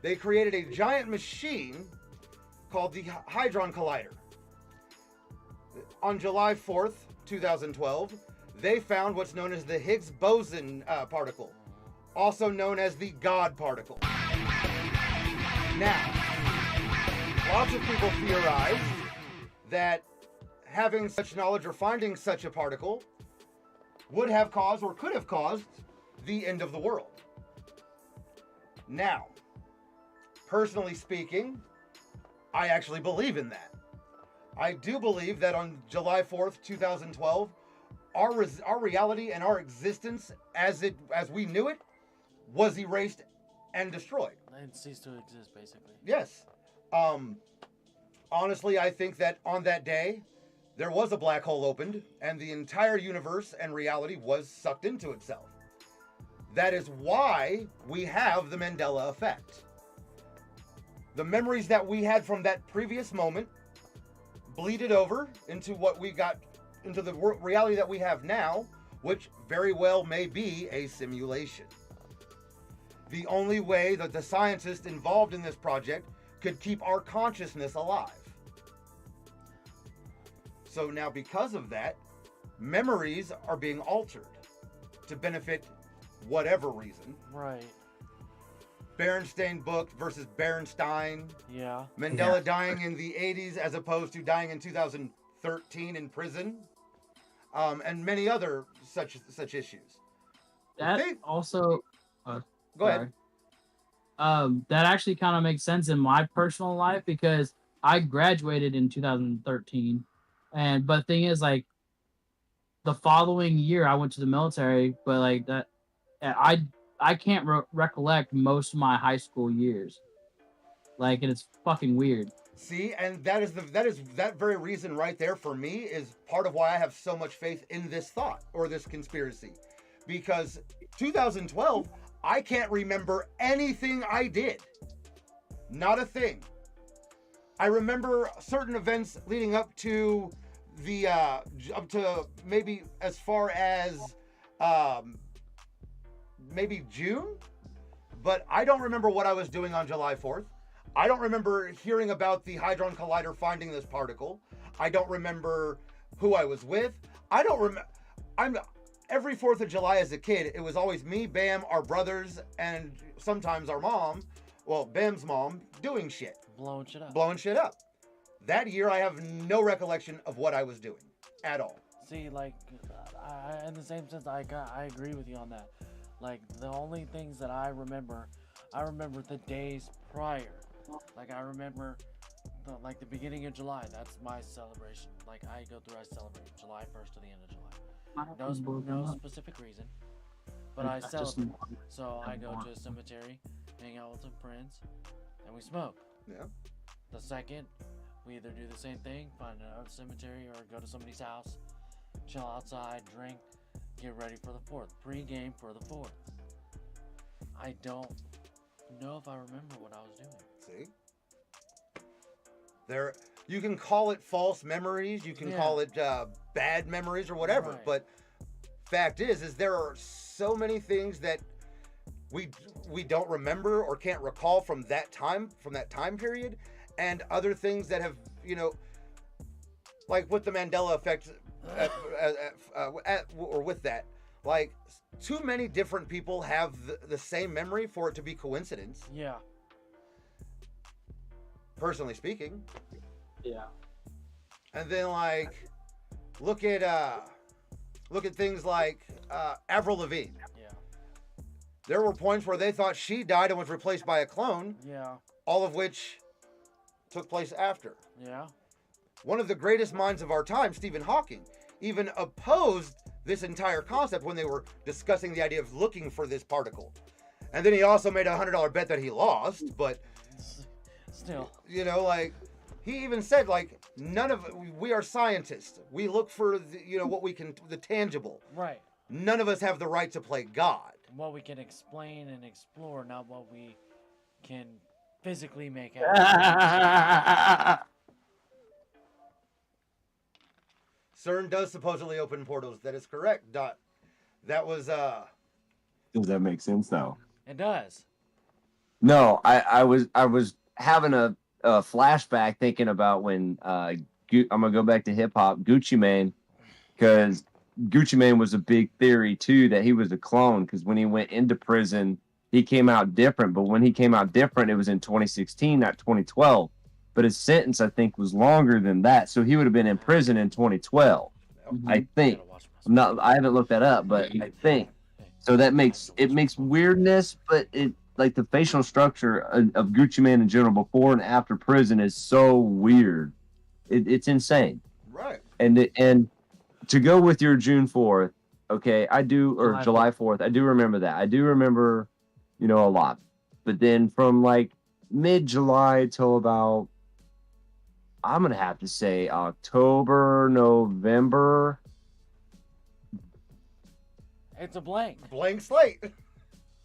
They created a giant machine called the Hadron Collider. On July 4th, 2012, they found what's known as the Higgs boson particle, also known as the God particle. Now, lots of people theorized that having such knowledge or finding such a particle would have caused or could have caused the end of the world. Now, personally speaking, I actually believe in that. I do believe that on July 4th, 2012, our reality and our existence as we knew it was erased and destroyed.
It ceased to exist, basically.
Yes. Honestly, I think that on that day, there was a black hole opened, and the entire universe and reality was sucked into itself. That is why we have the Mandela effect. The memories that we had from that previous moment bleeded over into what we got, into the reality that we have now, which very well may be a simulation. The only way that the scientists involved in this project could keep our consciousness alive. So now, because of that, memories are being altered to benefit whatever reason.
Right.
Berenstain book versus Berenstein.
Yeah.
Mandela dying in the 80s as opposed to dying in 2013 in prison. And many other such issues.
That
They-
also.
Go ahead.
That actually kind of makes sense in my personal life because I graduated in 2013, but the thing is, like, the following year I went to the military, but like that, I can't recollect most of my high school years. Like, and it's fucking weird.
See, and that very reason right there for me is part of why I have so much faith in this thought or this conspiracy. Because 2012, I can't remember anything I did. Not a thing. I remember certain events leading up to the up to maybe as far as maybe June, but I don't remember what I was doing on July 4th. I don't remember hearing about the Hadron Collider finding this particle. I don't remember who I was with. I don't remember. Every 4th of July as a kid, it was always me, Bam, our brothers, and sometimes our mom, well, Bam's mom, doing shit.
Blowing shit up.
Blowing shit up. That year, I have no recollection of what I was doing at all.
See, like, in the same sense, I agree with you on that. Like, the only things that I remember the days prior. Like, I remember, the beginning of July. That's my celebration. Like, I celebrate July 1st to the end of July. No specific reason, but I celebrate. So I go to a cemetery, hang out with some friends, and we smoke.
Yeah.
The second, we either do the same thing, find another cemetery, or go to somebody's house, chill outside, drink, get ready for the 4th. Pre-game for the 4th. I don't know if I remember what I was doing.
See? You can call it false memories, you can call it bad memories or whatever,
Right.
but fact is there are so many things that we don't remember or can't recall from that time period, and other things that have, like with the Mandela effect, or with that, like too many different people have the same memory for it to be coincidence.
Yeah.
Personally speaking.
Yeah.
And then like look at things like Avril Lavigne.
Yeah.
There were points where they thought she died and was replaced by a clone,
Yeah.
all of which took place after.
Yeah.
One of the greatest minds of our time, Stephen Hawking, even opposed this entire concept when they were discussing the idea of looking for this particle. And then he also made a $100 bet that he lost, but
Still.
like he even said, like, we are scientists. We look for the tangible.
Right.
None of us have the right to play God.
What we can explain and explore, not what we can physically make out.
CERN does supposedly open portals. That is correct, Dot. That was
Does that make sense though?
It does.
No, I was having a flashback thinking about when I'm gonna go back to hip hop, Gucci Mane, because Gucci Mane was a big theory too that he was a clone, because when he went into prison he came out different, but when he came out different it was in 2016, not 2012. But his sentence I think was longer than that, so he would have been in prison in 2012. I think. I haven't looked that up, but I think so. That makes weirdness, but it, like, the facial structure of Gucci Mane in general before and after prison is so weird. It's insane.
right.
And to go with your June 4th, okay, I do, or July 4th, I do remember that. I do remember, a lot. But then from like mid-July till about, I'm gonna have to say October, November.
It's a blank.
Blank slate.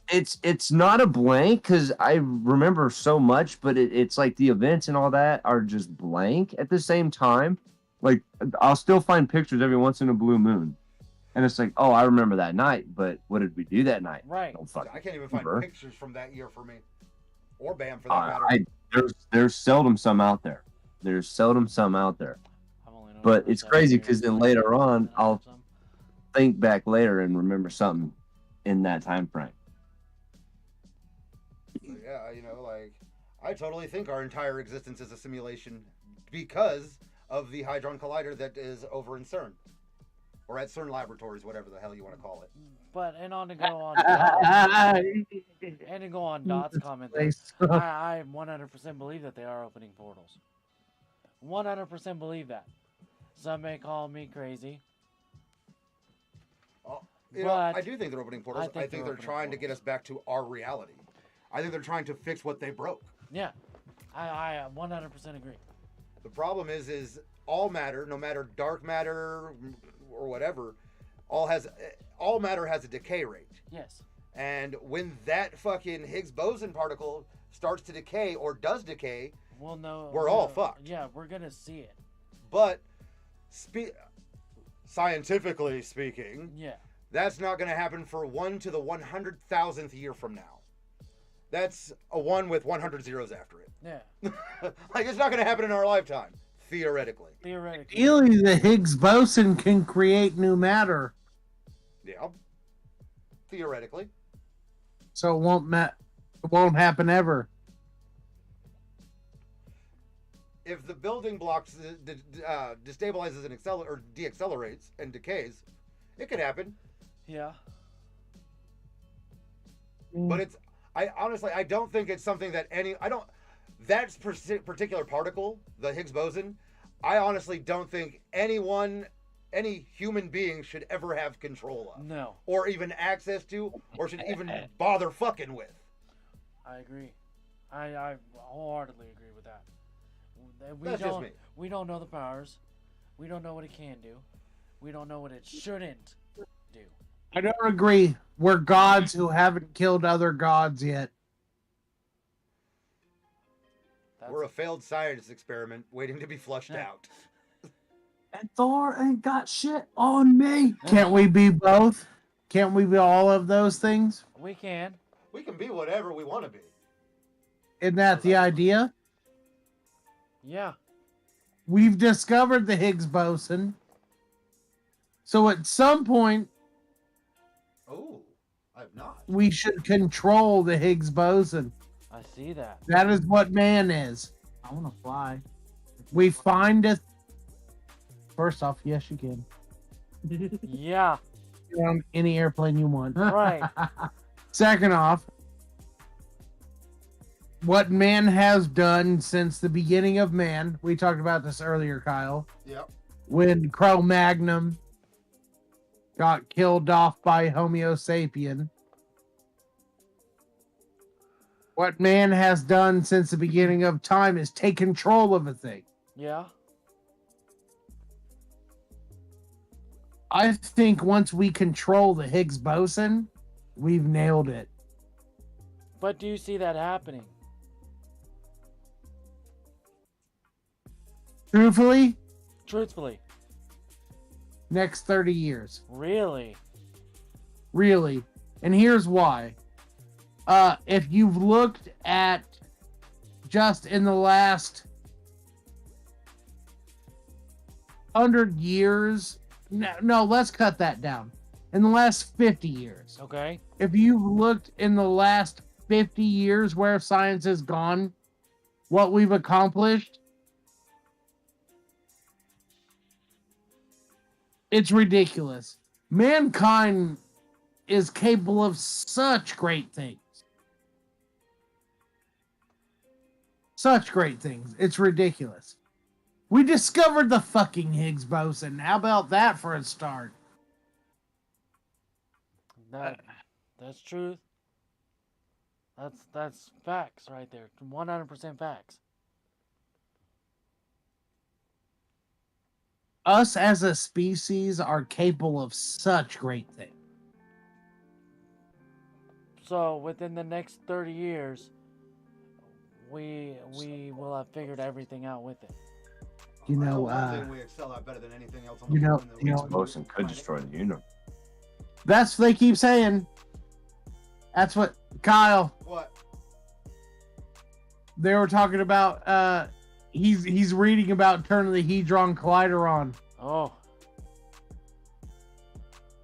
It's not a blank because I remember so much, but it's like the events and all that are just blank at the same time. Like, I'll still find pictures every once in a blue moon, and it's like, oh, I remember that night, but what did we do that night?
Right.
Don't fucking
I can't even find
remember.
pictures from that year for me, or Bam for that matter.
There's seldom some out there. There's seldom some out there.
I've only known
But
for
it's
7
crazy
years.
'cause then later on, I'll think back later and remember something in that time frame.
So, yeah, like, I totally think our entire existence is a simulation because of the Hadron Collider that is over in CERN. Or at CERN Laboratories, whatever the hell you want to call it.
But and to go on Dot's comment, there, I 100% believe that they are opening portals. 100% believe that. Some may call me crazy.
I do think they're opening portals. I think they're
opening
trying to get us back to our reality. I think they're trying to fix what they broke.
Yeah, I 100% agree.
The problem is all matter, no matter dark matter or whatever, all matter has a decay rate.
Yes.
And when that fucking Higgs boson particle starts to decay or does decay,
Well, no,
we're all fucked.
Yeah, we're gonna see it.
But scientifically speaking,
Yeah.
That's not going to happen for 1 to the 100,000th year from now. That's a 1 with 100 zeros after it.
Yeah.
Like, it's not going to happen in our lifetime, theoretically.
Theoretically.
Ideally, the Higgs boson can create new matter,
Yeah. Theoretically.
so it won't happen ever.
If the building blocks destabilizes and deaccelerates and decays, it could happen.
Yeah.
But I honestly don't think it's something that that particular particle, the Higgs boson, I honestly don't think any human being should ever have control of.
No.
Or even access to, or should even bother fucking with.
I agree. I wholeheartedly agree with that.
That's just me.
We don't know the powers. We don't know what it can do. We don't know what it shouldn't do.
I don't agree. We're gods who haven't killed other gods yet.
We're a failed science experiment waiting to be flushed out.
And Thor ain't got shit on me.
Can't we be both? Can't we be all of those things?
We can.
We can be whatever we want to be.
Isn't that the idea?
Yeah.
We've discovered the Higgs boson. So at some point,
Oh, I've not.
we should control the Higgs boson.
I see that.
That is what man is.
I want to fly.
We find it. First off, yes, you can.
Yeah.
You're on any airplane you want.
Right.
Second off, what man has done since the beginning of man, we talked about this earlier, Kyle,
Yep.
when Cro-Magnon got killed off by Homo sapien. What man has done since the beginning of time is take control of a thing.
Yeah.
I think once we control the Higgs boson, we've nailed it.
But do you see that happening?
Truthfully,
Truthfully.
next 30 years.
Really?
Really. And here's why. If you've looked at just in the last 100 years, no, let's cut that down. In the last 50 years.
Okay.
If you've looked in the last 50 years where science has gone, what we've accomplished, it's ridiculous. Mankind is capable of such great things. Such great things. It's ridiculous. We discovered the fucking Higgs boson. How about that for a start?
That's truth. That's facts right there. 100% facts.
Us as a species are capable of such great things.
So within the next 30 years, we will have figured everything out with it.
You know,
one thing we excel at better than anything else on
you
the
know,
planet.
you know,
Higgs boson could destroy the universe.
that's what they keep saying. That's what Kyle.
What?
They were talking about. He's reading about turning the Hadron Collider on.
Oh.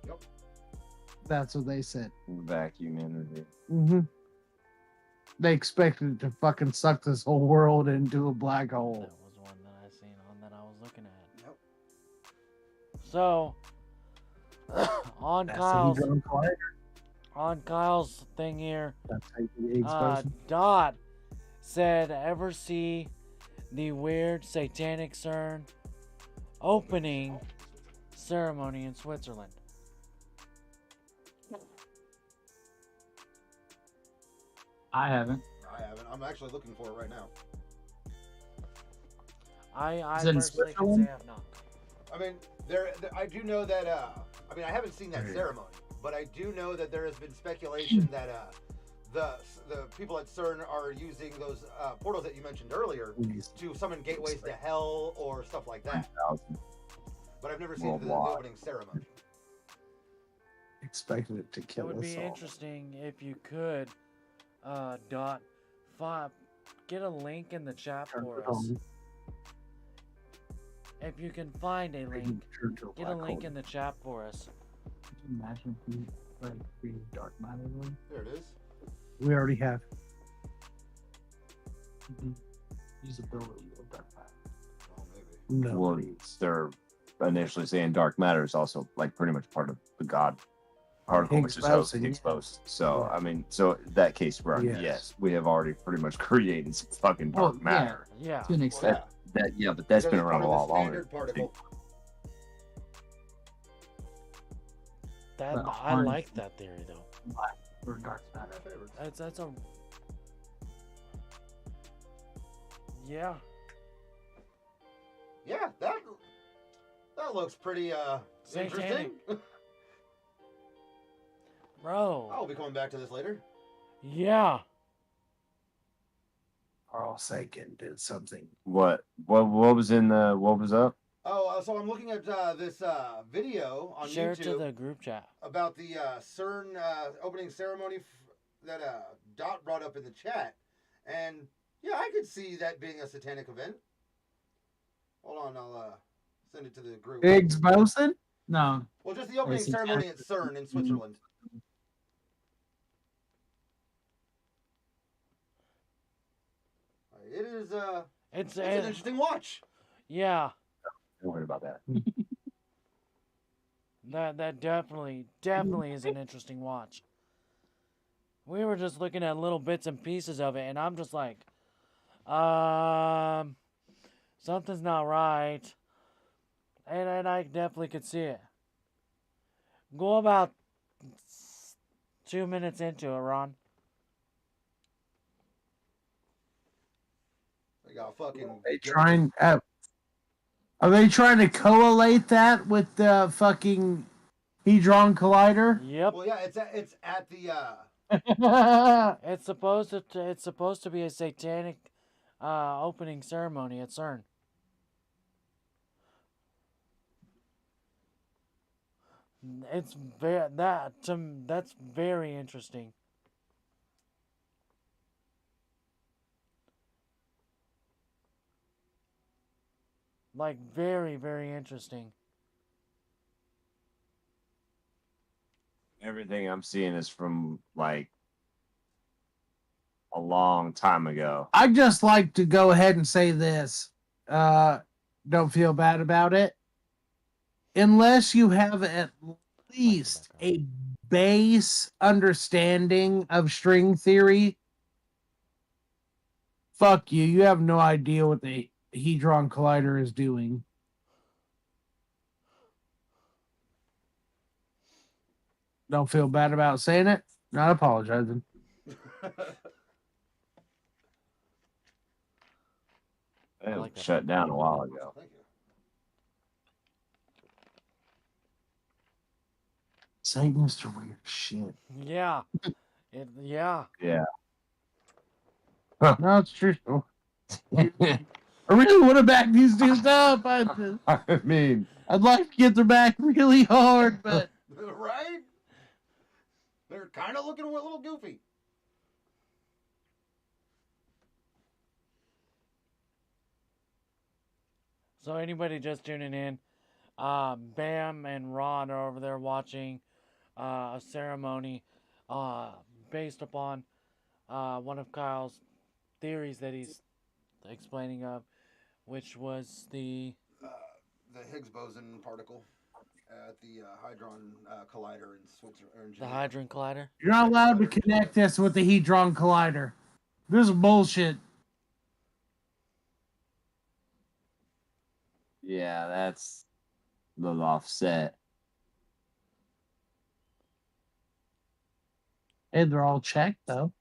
Yep.
That's what they said.
Vacuum energy.
Mm-hmm. They expected it to fucking suck this whole world into a black hole.
That was one that I seen on that I was looking at.
Yep.
So on
That's
Kyle's
the Hadron Collider.
on Kyle's thing here,
That's how you do the Higgs boson.
Dot said, ever see the weird satanic CERN opening ceremony in Switzerland?
I haven't.
I haven't. I'm actually looking for it right now.
I
Is it in
personally can
Switzerland?
say I've not.
I mean, there I do know that. I mean, I haven't seen that ceremony, but I do know that there has been speculation that the people at CERN are using those portals that you mentioned earlier to summon gateways to hell or stuff like that.
1,000.
But I've never seen the
Worldwide.
opening ceremony.
expected it to
It
kill
would
us
be
all.
interesting if you could, dot, get a link in the chat
Turn
for
it
us.
on.
If you can find a link,
Turn to a
get a
black
link
hole.
in the chat for us.
Could you imagine if we like created Dark Matter one?
There it is.
We already have.
Usability of Dark Matter.
Oh, maybe.
No.
Well, they're initially saying dark matter is also like pretty much part of the God particle,
Higgs
which is how
boson,
Higgs
yeah.
boson. So
Yeah.
I mean, so that case, right?
Yes.
Yes, we have already pretty much created some fucking dark
Well, yeah.
matter.
Yeah.
To an extent.
Yeah.
But that's
Because
been
it's
around
part
a
of the
lot longer.
standard particle.
That
But
I
harness-
like that theory though.
Or Dark Matter.
My favorites.
That's a yeah.
Yeah, that looks pretty interesting.
Satanic. Bro.
I'll be coming back to this later.
Yeah.
Carl Sagan did something.
What was in the what was up?
Oh, so I'm looking at this video on
Share it
YouTube
to the group chat.
about the CERN opening ceremony that Dot brought up in the chat, and yeah, I could see that being a satanic event. Hold on, I'll send it to the group.
Higgs boson?
No.
Well, just the opening
It's in
ceremony at CERN in Switzerland. It is
It's
an interesting watch.
yeah.
Don't worry about that.
That definitely is an interesting watch. We were just looking at little bits and pieces of it, and I'm just like, something's not right. And I definitely could see it. Go about 2 minutes into it, Ron.
They got fucking.
Are they trying to correlate that with the fucking Hadron Collider?
Yep.
Well, yeah, it's at the.
It's supposed to be a satanic opening ceremony at CERN. It's that's very interesting. Like very, very interesting.
Everything I'm seeing is from like a long time ago.
I'd just like to go ahead and say this. Don't feel bad about it. Unless you have at least a base understanding of string theory, fuck you. You have no idea what the Hadron Collider is doing. Don't feel bad about saying it. Not apologizing.
It
like that.
shut down a while ago.
Thank you.
Satanists are weird shit.
Yeah. Yeah.
Yeah.
No, it's true. I really want to back these dudes up.
I mean,
I'd like to get their back really hard, but
Right? They're kind of looking a little goofy.
So anybody just tuning in, Bam and Ron are over there watching a ceremony based upon one of Kyle's theories that he's explaining of, which was the
Higgs boson particle at the Hadron Collider in Switzerland.
the Hadron Collider.
you're not allowed to connect this with the Hadron Collider. This is bullshit.
yeah, that's a little offset.
Hey, they're all checked though.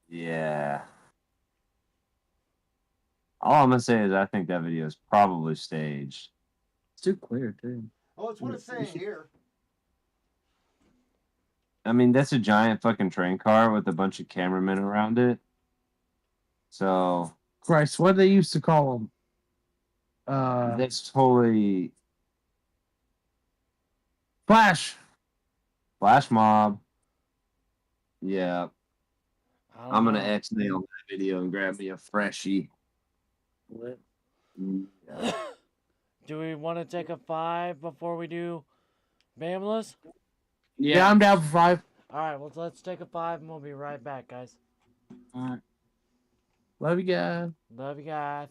Yeah. All I'm gonna say is I think that video is probably staged.
It's too clear, too.
Oh, it's what it's saying here.
I mean, that's a giant fucking train car with a bunch of cameramen around it. So
Christ, what they used to call them?
that's totally
Flash.
flash mob. Yeah,
I don't
I'm gonna
know.
X-nail that video and grab me a freshie.
Do we want to take a 5 before we do Bamless?
Yeah, I'm down for 5.
All right, well, let's take a 5 and we'll be right back, guys.
All right.
Love you guys.
Love you guys.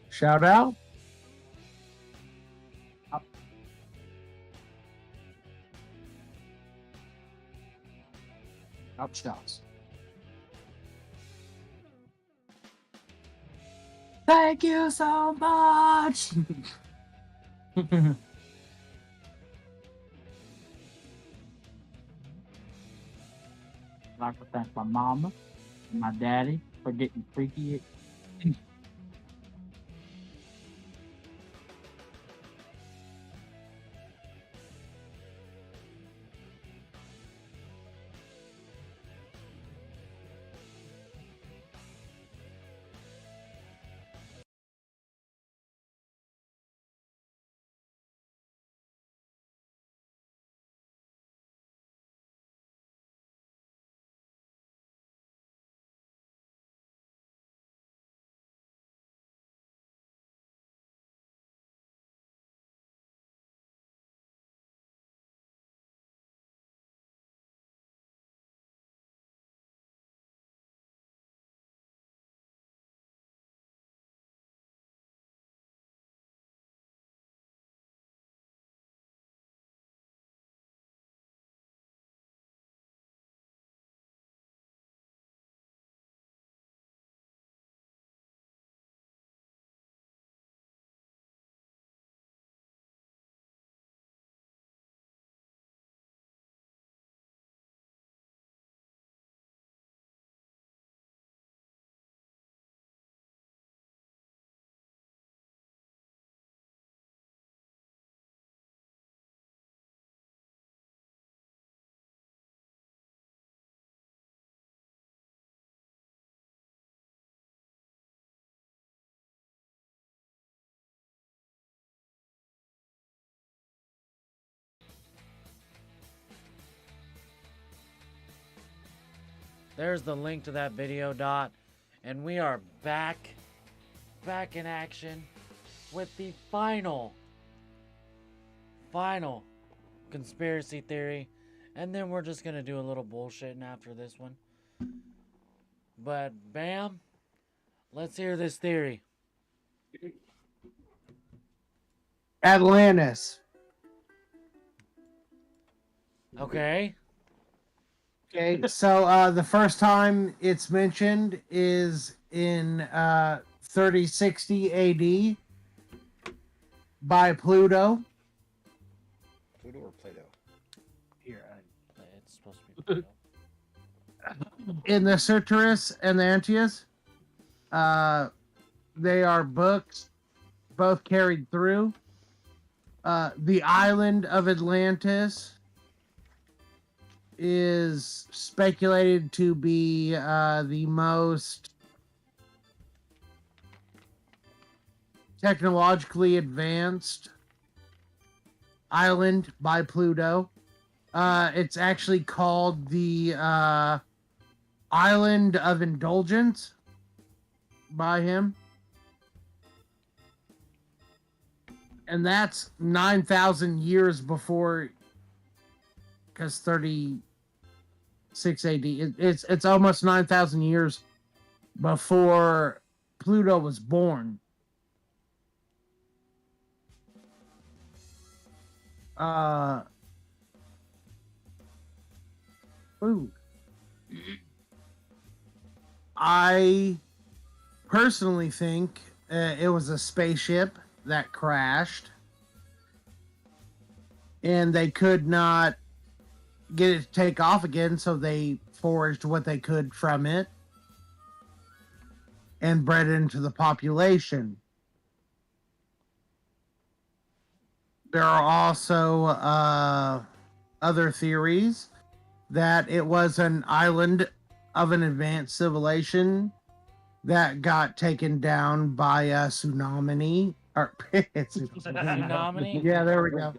Shout out.
Up shouts. Thank you so much. I'd like to thank my mama and my daddy for getting freaky.
There's the link to that video, Dot. And we are back in action with the final conspiracy theory. And then we're just gonna do a little bullshitting after this one. But Bam, let's hear this theory.
Atlantis.
Okay.
Okay, so the first time it's mentioned is in 3060 AD by Pluto.
Pluto or Plato?
Here,
It's supposed to be.
in the Citrus and the Antaeus, they are books, both carried through. The island of Atlantis is speculated to be the most technologically advanced island by Pluto. It's actually called the Island of Indulgence by him. And that's 9,000 years before, because 36 AD, it's almost 9,000 years before Pluto was born. Ooh. I personally think it was a spaceship that crashed, and they could not get it to take off again, so they foraged what they could from it and bred it into the population. There are also other theories that it was an island of an advanced civilization that got taken down by a tsunami. Or,
Tsunami?
Yeah, there we go.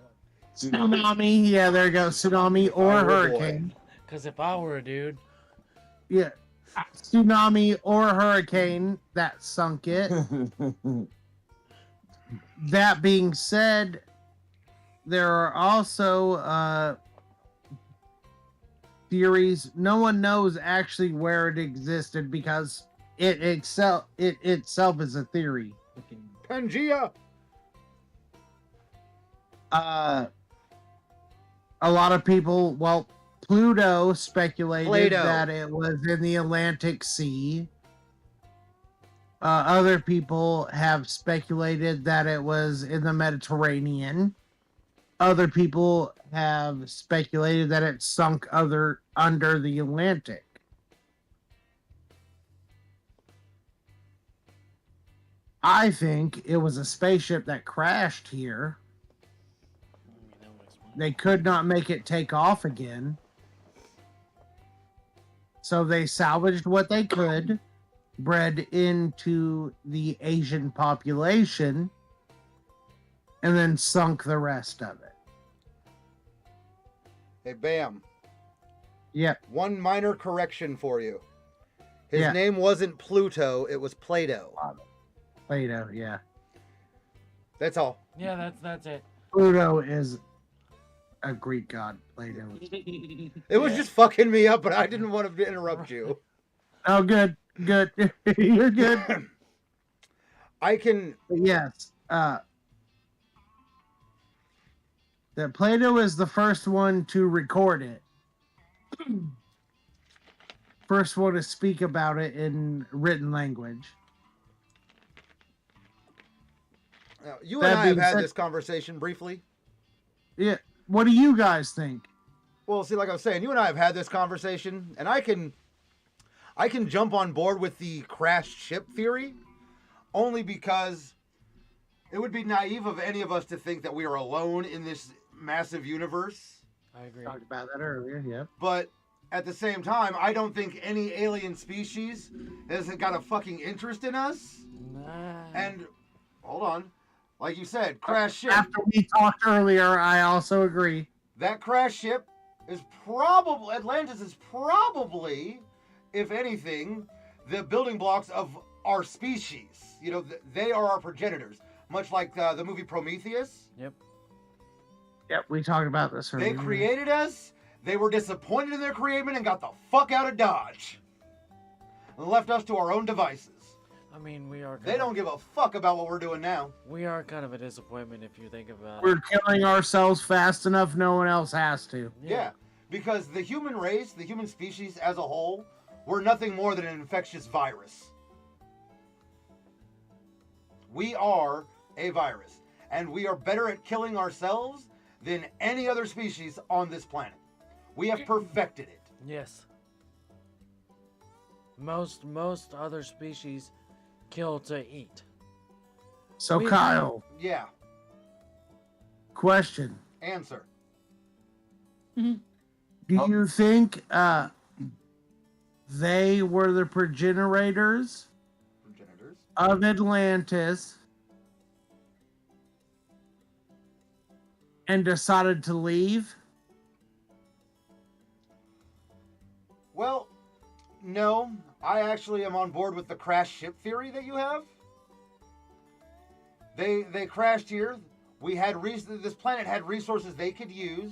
Tsunami. Yeah, there you go. Tsunami or
Oh, boy.
hurricane.
Because if I were a dude,
Yeah. Tsunami or hurricane that sunk it. That being said, there are also theories. No one knows actually where it existed because it itself is a theory.
Pangea.
A lot of people, well, Pluto speculated
Plato.
that it was in the Atlantic Sea. Other people have speculated that it was in the Mediterranean. Other people have speculated that it sunk under the Atlantic. I think it was a spaceship that crashed here.
That would explain.
They could not make it take off again. So they salvaged what they could, bred into the Asian population, and then sunk the rest of it.
Hey, Bam.
Yep.
One minor correction for you. His
Yeah.
name wasn't Pluto, it was Plato.
Plato, yeah.
That's all.
Yeah, that's it.
Pluto is a Greek god. Plato.
It was just fucking me up, but I didn't want to interrupt you.
Oh, good. Good. You're good.
I can.
Yes. That Plato is the first one to record it. First one to speak about it in written language.
You
That
and I have
being
had
said-
this conversation briefly.
Yeah. What do you guys think?
Well, see, like I was saying, you and I have had this conversation, and I can jump on board with the crashed ship theory, only because it would be naive of any of us to think that we are alone in this massive universe.
I agree.
Talked about that earlier. Yeah.
But at the same time, I don't think any alien species has got a fucking interest in us.
Nah.
And hold on, like you said, crash ship.
After we talked earlier, I also agree.
That crash ship is probably Atlantis is probably, if anything, the building blocks of our species. You know, they are our progenitors, much like the movie Prometheus.
Yep.
Yep, we talked about this earlier.
They created us. They were disappointed in their creation and got the fuck out of Dodge, and left us to our own devices.
I mean, we are.
They don't give a fuck about what we're doing now.
We are kind of a disappointment if you think about.
We're killing ourselves fast enough. No one else has to.
Yeah, because the human race, the human species as a whole, we're nothing more than an infectious virus. We are a virus, and we are better at killing ourselves than any other species on this planet. We have perfected it.
Yes. Most other species kill to eat.
So,
We-
Kyle,
Yeah,
question.
answer.
Do you think they were the progenitors
Progenitors.
of Atlantis and decided to leave?
Well, no, I actually am on board with the crash ship theory that you have. They crashed here. We had this planet had resources they could use,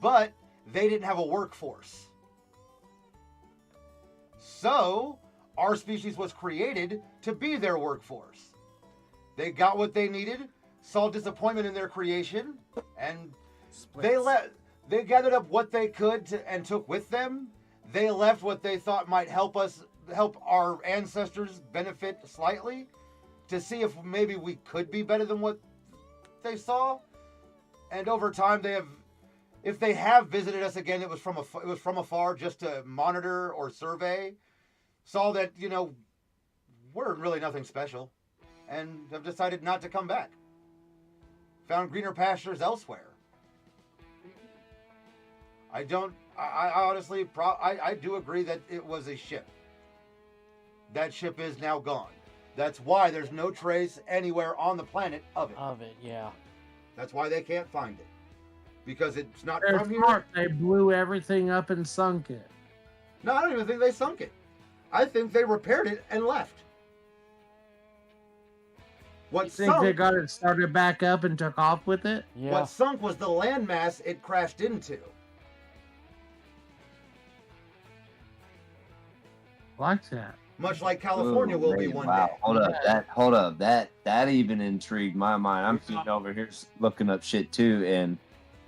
but they didn't have a workforce. So, our species was created to be their workforce. They got what they needed, saw disappointment in their creation, and they gathered up what they could and took with them. They left what they thought might help our ancestors benefit slightly, to see if maybe we could be better than what they saw. And over time, if they have visited us again, it was from afar, just to monitor or survey. Saw that, you know, we're really nothing special, and have decided not to come back. Found greener pastures elsewhere. I honestly, I do agree that it was a ship. That ship is now gone. That's why there's no trace anywhere on the planet of it.
Yeah.
That's why they can't find it. Because it's not
They're
from here.
smart. They blew everything up and sunk it.
No, I don't even think they sunk it. I think they repaired it and left. What
You think
sunk,
they got it started back up and took off with it?
Yeah.
what sunk was the landmass it crashed into.
Like that.
much like California will be one
wow.
day.
Hold up. That even intrigued my mind. I'm sitting over here looking up shit too, and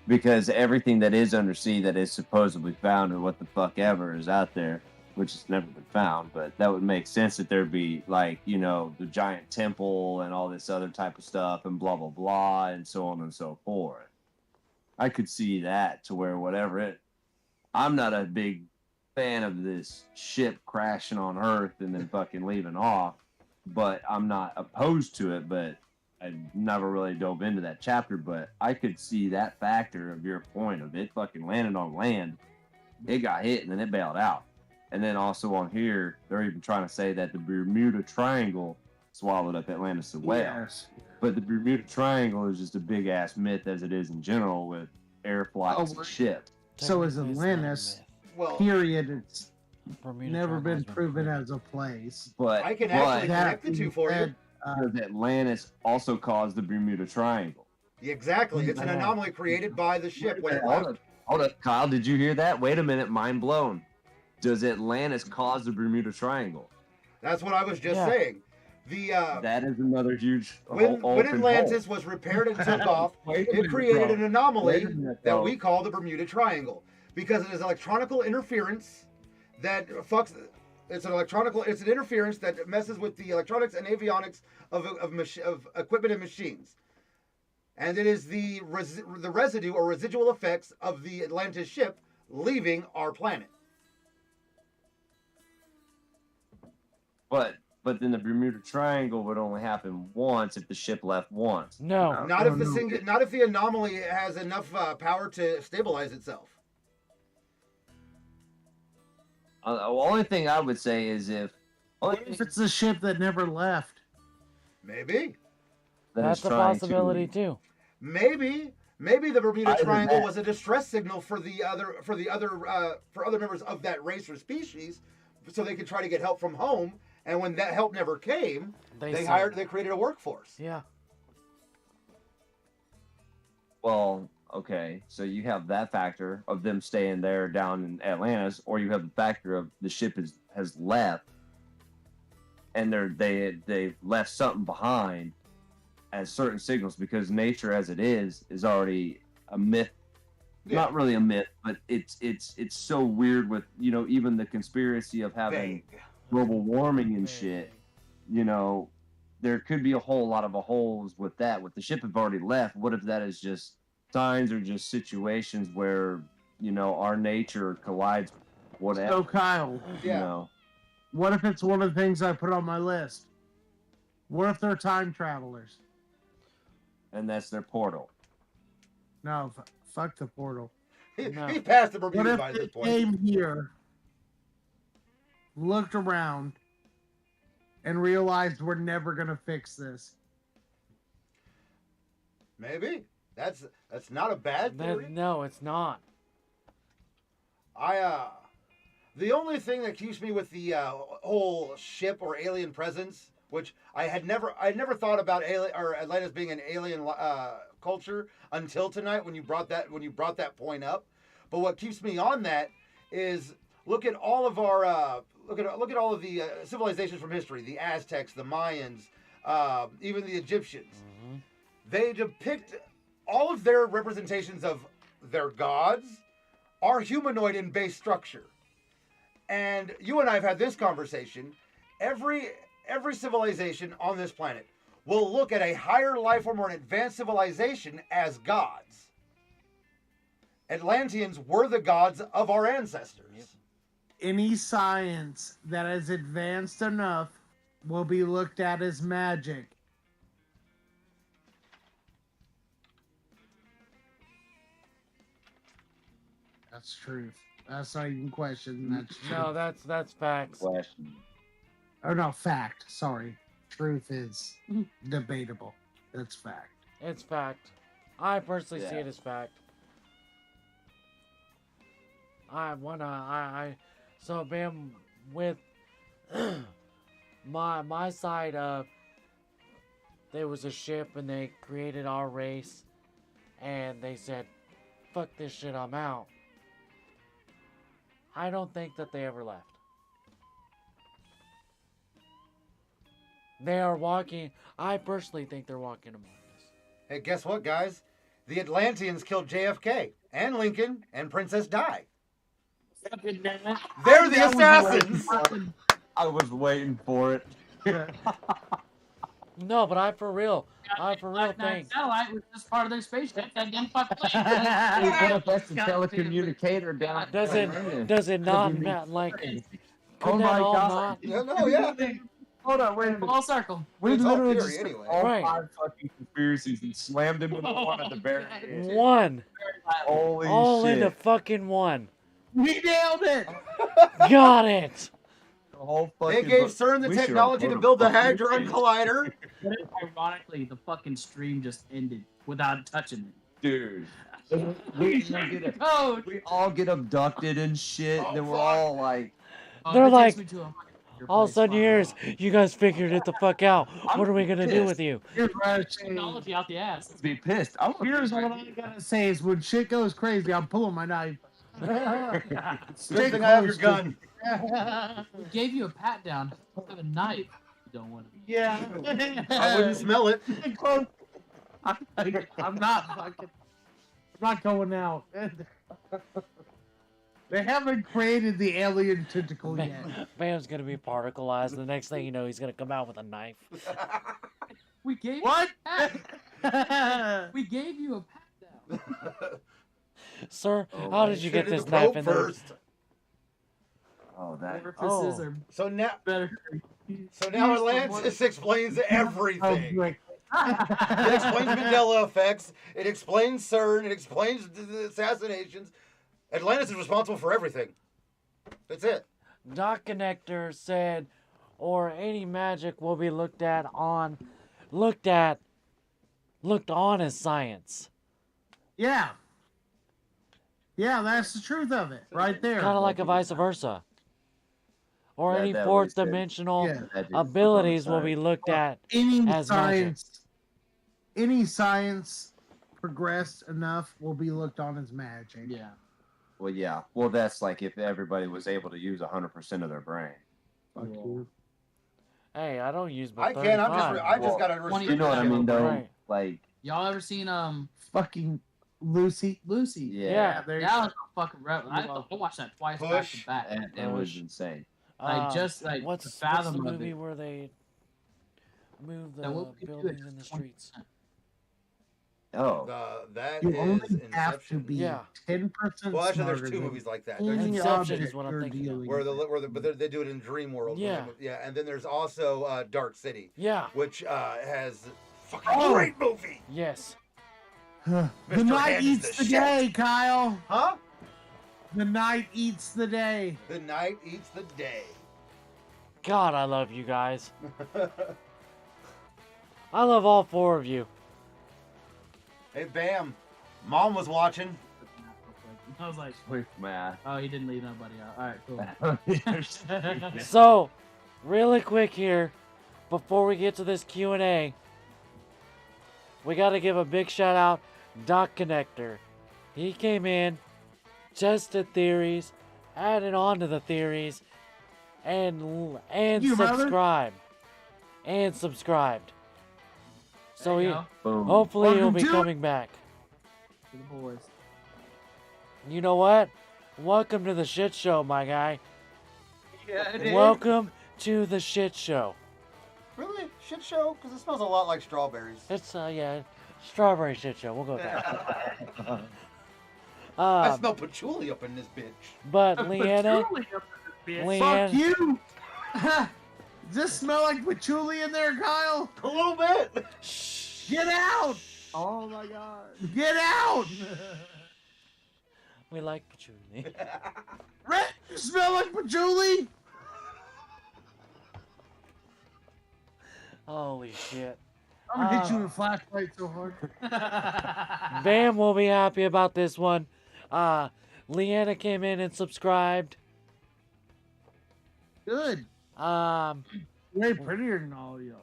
because everything that is undersea that is supposedly found or what the fuck ever is out there, which has never been found, but that would make sense that there'd be like, you know, the giant temple and all this other type of stuff and blah blah blah and so on and so forth. I could see that to where whatever it. I'm not a big fan of this ship crashing on Earth and then fucking leaving off, but I'm not opposed to it. But I never really dove into that chapter. But I could see that factor of your point of it fucking landed on land, it got hit and then it bailed out. And then also on here, they're even trying to say that the Bermuda Triangle swallowed up Atlantis the whale.
Yes.
But the Bermuda Triangle is just a big ass myth as it is in general with air flights and ships.
So is
Technically, it's not a
Atlantis.
myth.
Well,
Period. It's
Bermuda
never been
Triangle's
proven as a place.
But
I can actually connect the two for you.
said,
because Atlantis also caused the Bermuda Triangle.
Exactly. It's an anomaly created by the ship when it left.
Hold up, Kyle. Did you hear that? Wait a minute. Mind blown. Does Atlantis cause the Bermuda Triangle?
That's what I was just
Yeah.
saying. The
That is another huge.
when
open
Atlantis
hole.
was repaired and took off,
Wait a
it
minute,
created
bro.
an anomaly
Wait a minute,
that
bro.
we call the Bermuda Triangle because it is electronical interference that fucks. It's an interference that messes with the electronics and avionics of equipment and machines, and it is the residue or residual effects of the Atlantis ship leaving our planet.
But then the Bermuda Triangle would only happen once if the ship left once.
No.
Not if
no.
not if the anomaly has enough power to stabilize itself.
The only thing I would say is
what if it's a ship that never left?
Maybe.
That's a possibility too.
Maybe the Bermuda
Either
Triangle
that-
was a distress signal for other members of that race or species, so they could try to get help from home. And when that help never came, they created a workforce.
Yeah.
Well, okay, so you have that factor of them staying there down in Atlantis, or you have the factor of the ship has left, and they left something behind as certain signals because nature as it is already a myth.
Yeah.
Not really a myth, but it's so weird with, you know, even the conspiracy of having
Vague.
global warming and shit. You know, there could be a whole lot of holes with that. With the ship have already left, what if that is just signs or just situations where, you know, our nature collides with whatever,
So Kyle,
you
Yeah.
know?
what if it's one of the things I put on my list? What if they're time travelers?
And that's their portal.
No, fuck the portal.
No.
He passed the
What
Bermuda
if
by
they
this point.
came here, looked around, and realized we're never gonna fix this?
Maybe that's not a bad theory.
No, it's not.
The only thing that keeps me with the whole ship or alien presence, which I had never thought about alien or Atlantis being an alien culture until tonight when you brought that point up. But what keeps me on that is look at all of our look at all of the civilizations from history, the Aztecs, the Mayans, even the Egyptians.
Mm-hmm.
They depict all of their representations of their gods are humanoid in base structure. And you and I have had this conversation. Every civilization on this planet will look at a higher life form or an advanced civilization as gods. Atlanteans were the gods of our ancestors.
Yep.
Any science that is advanced enough will be looked at as magic. That's truth. That's not even question. That's truth.
No, that's facts.
Question.
Oh no, fact. Sorry. Truth is debatable. That's fact.
It's fact. I personally see
Yeah.
it as fact. So bam, with my side of there was a ship and they created our race and they said, fuck this shit, I'm out. I don't think that they ever left. They are walking. I personally think they're walking among us.
Hey, guess what, guys? The Atlanteans killed JFK and Lincoln and Princess Di. They're the assassins.
I was waiting for it.
No, but I for real
That
think.
satellite was just part of their spaceship that identified the plane.
That's the telecommunicator down.
Does it not like? Could
Oh
that
my
all
God.
not?
No, yeah.
Hold on, wait a minute.
Full circle.
We
It's all
literally
theory
just
anyway.
all
Right.
5 fucking conspiracies and slammed him into one at the very end.
One.
Holy
All
shit.
into fucking one.
We nailed it.
Got it.
The whole
They
fucking
gave
book-
CERN the
we should
technology to
upload a
build the
fucking
Hadron
thing.
Collider.
Ironically, the fucking stream just ended without touching it.
Dude. We all get abducted and shit.
Oh,
then we're
fuck.
all like,
They're
it takes
like,
me to a fucking weird
all of a
place.
sudden, here's you guys figured it the fuck out. What are we gonna do
pissed.
with you?
Here's what I say.
Technology out the ass.
be pissed. I'm
Here's what I gotta say is when shit goes crazy, I'm pulling my knife.
Good thing I have your gun.
We gave you a pat down. I have a knife. You don't want to.
Yeah.
I wouldn't smell it.
I'm not fucking. I'm not going out. They haven't created the alien tentacle yet.
Bam's gonna be particleized. The next thing you know, he's gonna come out with a knife.
We gave
What?
we gave you a pat down.
Sir,
Oh,
how did you get
Shoot
this
the
knife
Pope
in there?
first.
Oh, that.
Orifices
Oh.
are
So now
better.
Atlantis explains everything.
Quick.
It explains Mandela effects. It explains CERN. It explains the assassinations. Atlantis is responsible for everything. That's it.
Dot Connector said, or any magic will be looked on as science.
Yeah. Yeah, that's the truth of it, right there.
Kind of like a vice versa. Or any
That
fourth
was it.
dimensional
Yeah.
That is
abilities will
science.
be looked at.
Any
as
any science progressed enough will be looked on as magic.
Yeah.
Well, yeah. Well, that's like if everybody was able to use 100% of their brain.
Fuck you.
Hey, I don't use
I
but
can't.
35.
I just
Well,
got to
You know what I mean, though?
Right.
Like,
Y'all ever seen
Fucking Lucy.
Lucy?
yeah.
Yeah.
There you
That
go.
was a fucking rep. I watched that twice back
Push.
to back.
It was insane.
Just like
what's
the
the
fathom of
movie
it.
where they move the
Now, what we could do
buildings
is
in the
20%.
streets?
Oh.
That
You
is
only have to
Inception.
be
Yeah.
10%
Well, actually,
smarter
there's two
than
movies like that.
any
There's
Inception
object
is what I'm
you're
thinking of.
dealing
where
with.
but they do it in Dream World.
Yeah.
Yeah, and then there's also Dark City,
Yeah.
which has fucking
Oh.
great movie.
Yes.
The
Mr.
night
Hand is
eats
the
the
shit.
day, Kyle.
Huh?
The night eats the day.
The night eats the day.
God, I love you guys. I love all four of you.
Hey, Bam. Mom was watching.
I was like,
Quick math.
oh, he didn't leave nobody out. All right, cool.
So, really quick here, before we get to this Q&A, we got to give a big shout out Dot Connector. He came in, tested theories, added on to the theories, and
You brother.
subscribed. And subscribed. So
There you
he,
go.
Boom.
hopefully he'll
Welcome
be
to-
coming back.
To the boys.
You know what? Welcome to the shit show, my guy.
Yeah,
Welcome to the shit show.
Really? Shit show? Because it smells a lot like strawberries.
It's yeah, strawberry shit show. We'll go with that.
I smell patchouli up in this bitch.
But Leanna,
Fuck
Leanne,
you. Does this smell like patchouli in there, Kyle?
A little bit.
Get out!
Oh my god.
Get out!
we like patchouli.
Red, you smell like patchouli?
Holy shit!
I'm gonna hit you with a flashlight so hard.
Bam will be happy about this one. Leanna came in and subscribed.
Good. Way prettier than all of you.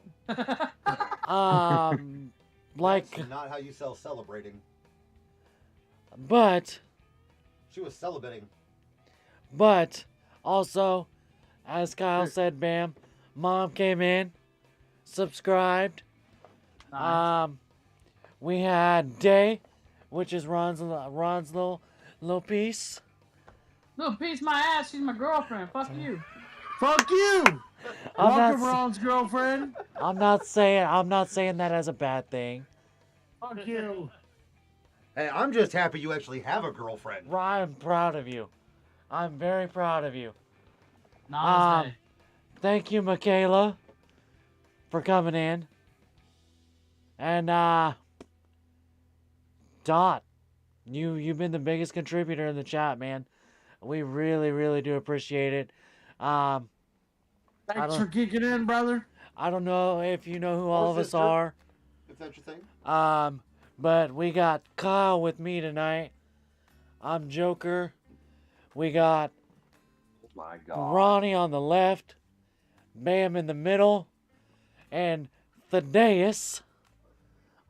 Like,
That's not how you sell celebrating.
but
She was celebrating.
also, as Kyle said, Bam, Mom came in, subscribed.
Nice.
We had Day, which is Ron's little piece.
Look, piece my ass. She's my girlfriend. Fuck you.
Fuck you!
I'm
Welcome,
not,
Ron's girlfriend.
I'm not saying that as a bad thing.
Fuck you.
Hey, I'm just happy you actually have a girlfriend.
Ron, I'm proud of you. I'm very proud of you.
Namaste.
Thank you, Michaela, for coming in. And Dot, you've been the biggest contributor in the chat, man. We really, really do appreciate it.
Thanks for kicking in, brother.
I don't know if you know who all of us
sister.
are.
If that's your thing.
But we got Kyle with me tonight. I'm Joker. We got
Oh my God.
Ronnie on the left, Bam in the middle, and Thaddeus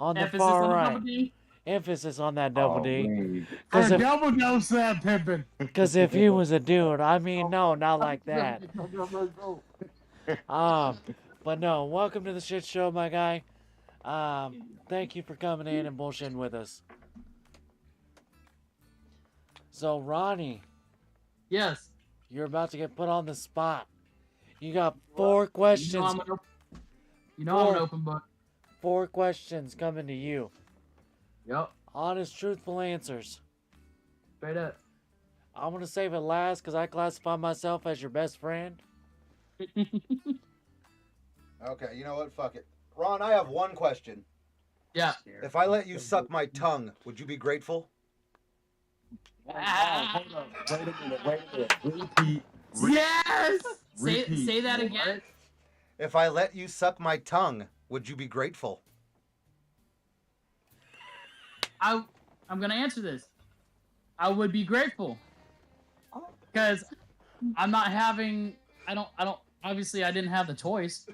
on the
Emphasis
far
on the
right.
double D.
Emphasis on that double D.
man.
For
Because if,
double dose that pimpin'.
if he was a dude, I mean, no, not like that. But no, welcome to the shit show, my guy. Thank you for coming in and bullshitting with us. So, Ronnie,
Yes.
you're about to get put on the spot. You got 4 questions.
You know I'm an open book.
4 questions coming to you.
Yep.
Honest, truthful answers.
Straight up.
I'm gonna save it last because I classify myself as your best friend.
Okay, you know what? Fuck it. Ron, I have one question.
Yeah.
If I let you suck my tongue, would you be grateful?
Wait a minute. Repeat.
Yes!
Say that again.
If I let you suck my tongue, would you be grateful?
I'm gonna answer this. I would be grateful. Because I'm not having I don't obviously I didn't have the choice.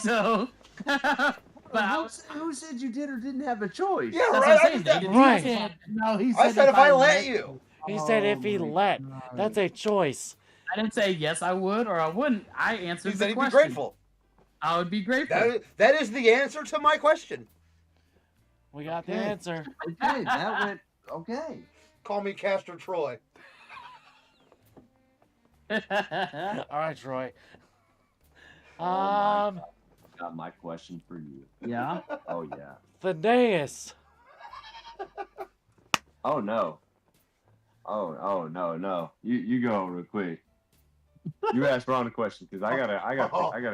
So but
Who said you did or didn't have a choice?
Yeah,
that's what
right.
I'm saying. They didn't
Right.
say it.
No, he said,
I said if I let you.
He said if he
my
let.
God.
That's a choice.
I didn't say yes I would or I wouldn't. I answered
He said
the
he'd be
question.
grateful.
I would be grateful.
That is the answer to my question.
We got the
Okay.
answer.
Okay, that went okay.
Call me Castor Troy.
All right, Troy.
Oh my Got my question for you.
Yeah.
Oh yeah.
Thaddeus.
Oh no. Oh no. You go real quick. You asked Ron a question because I got a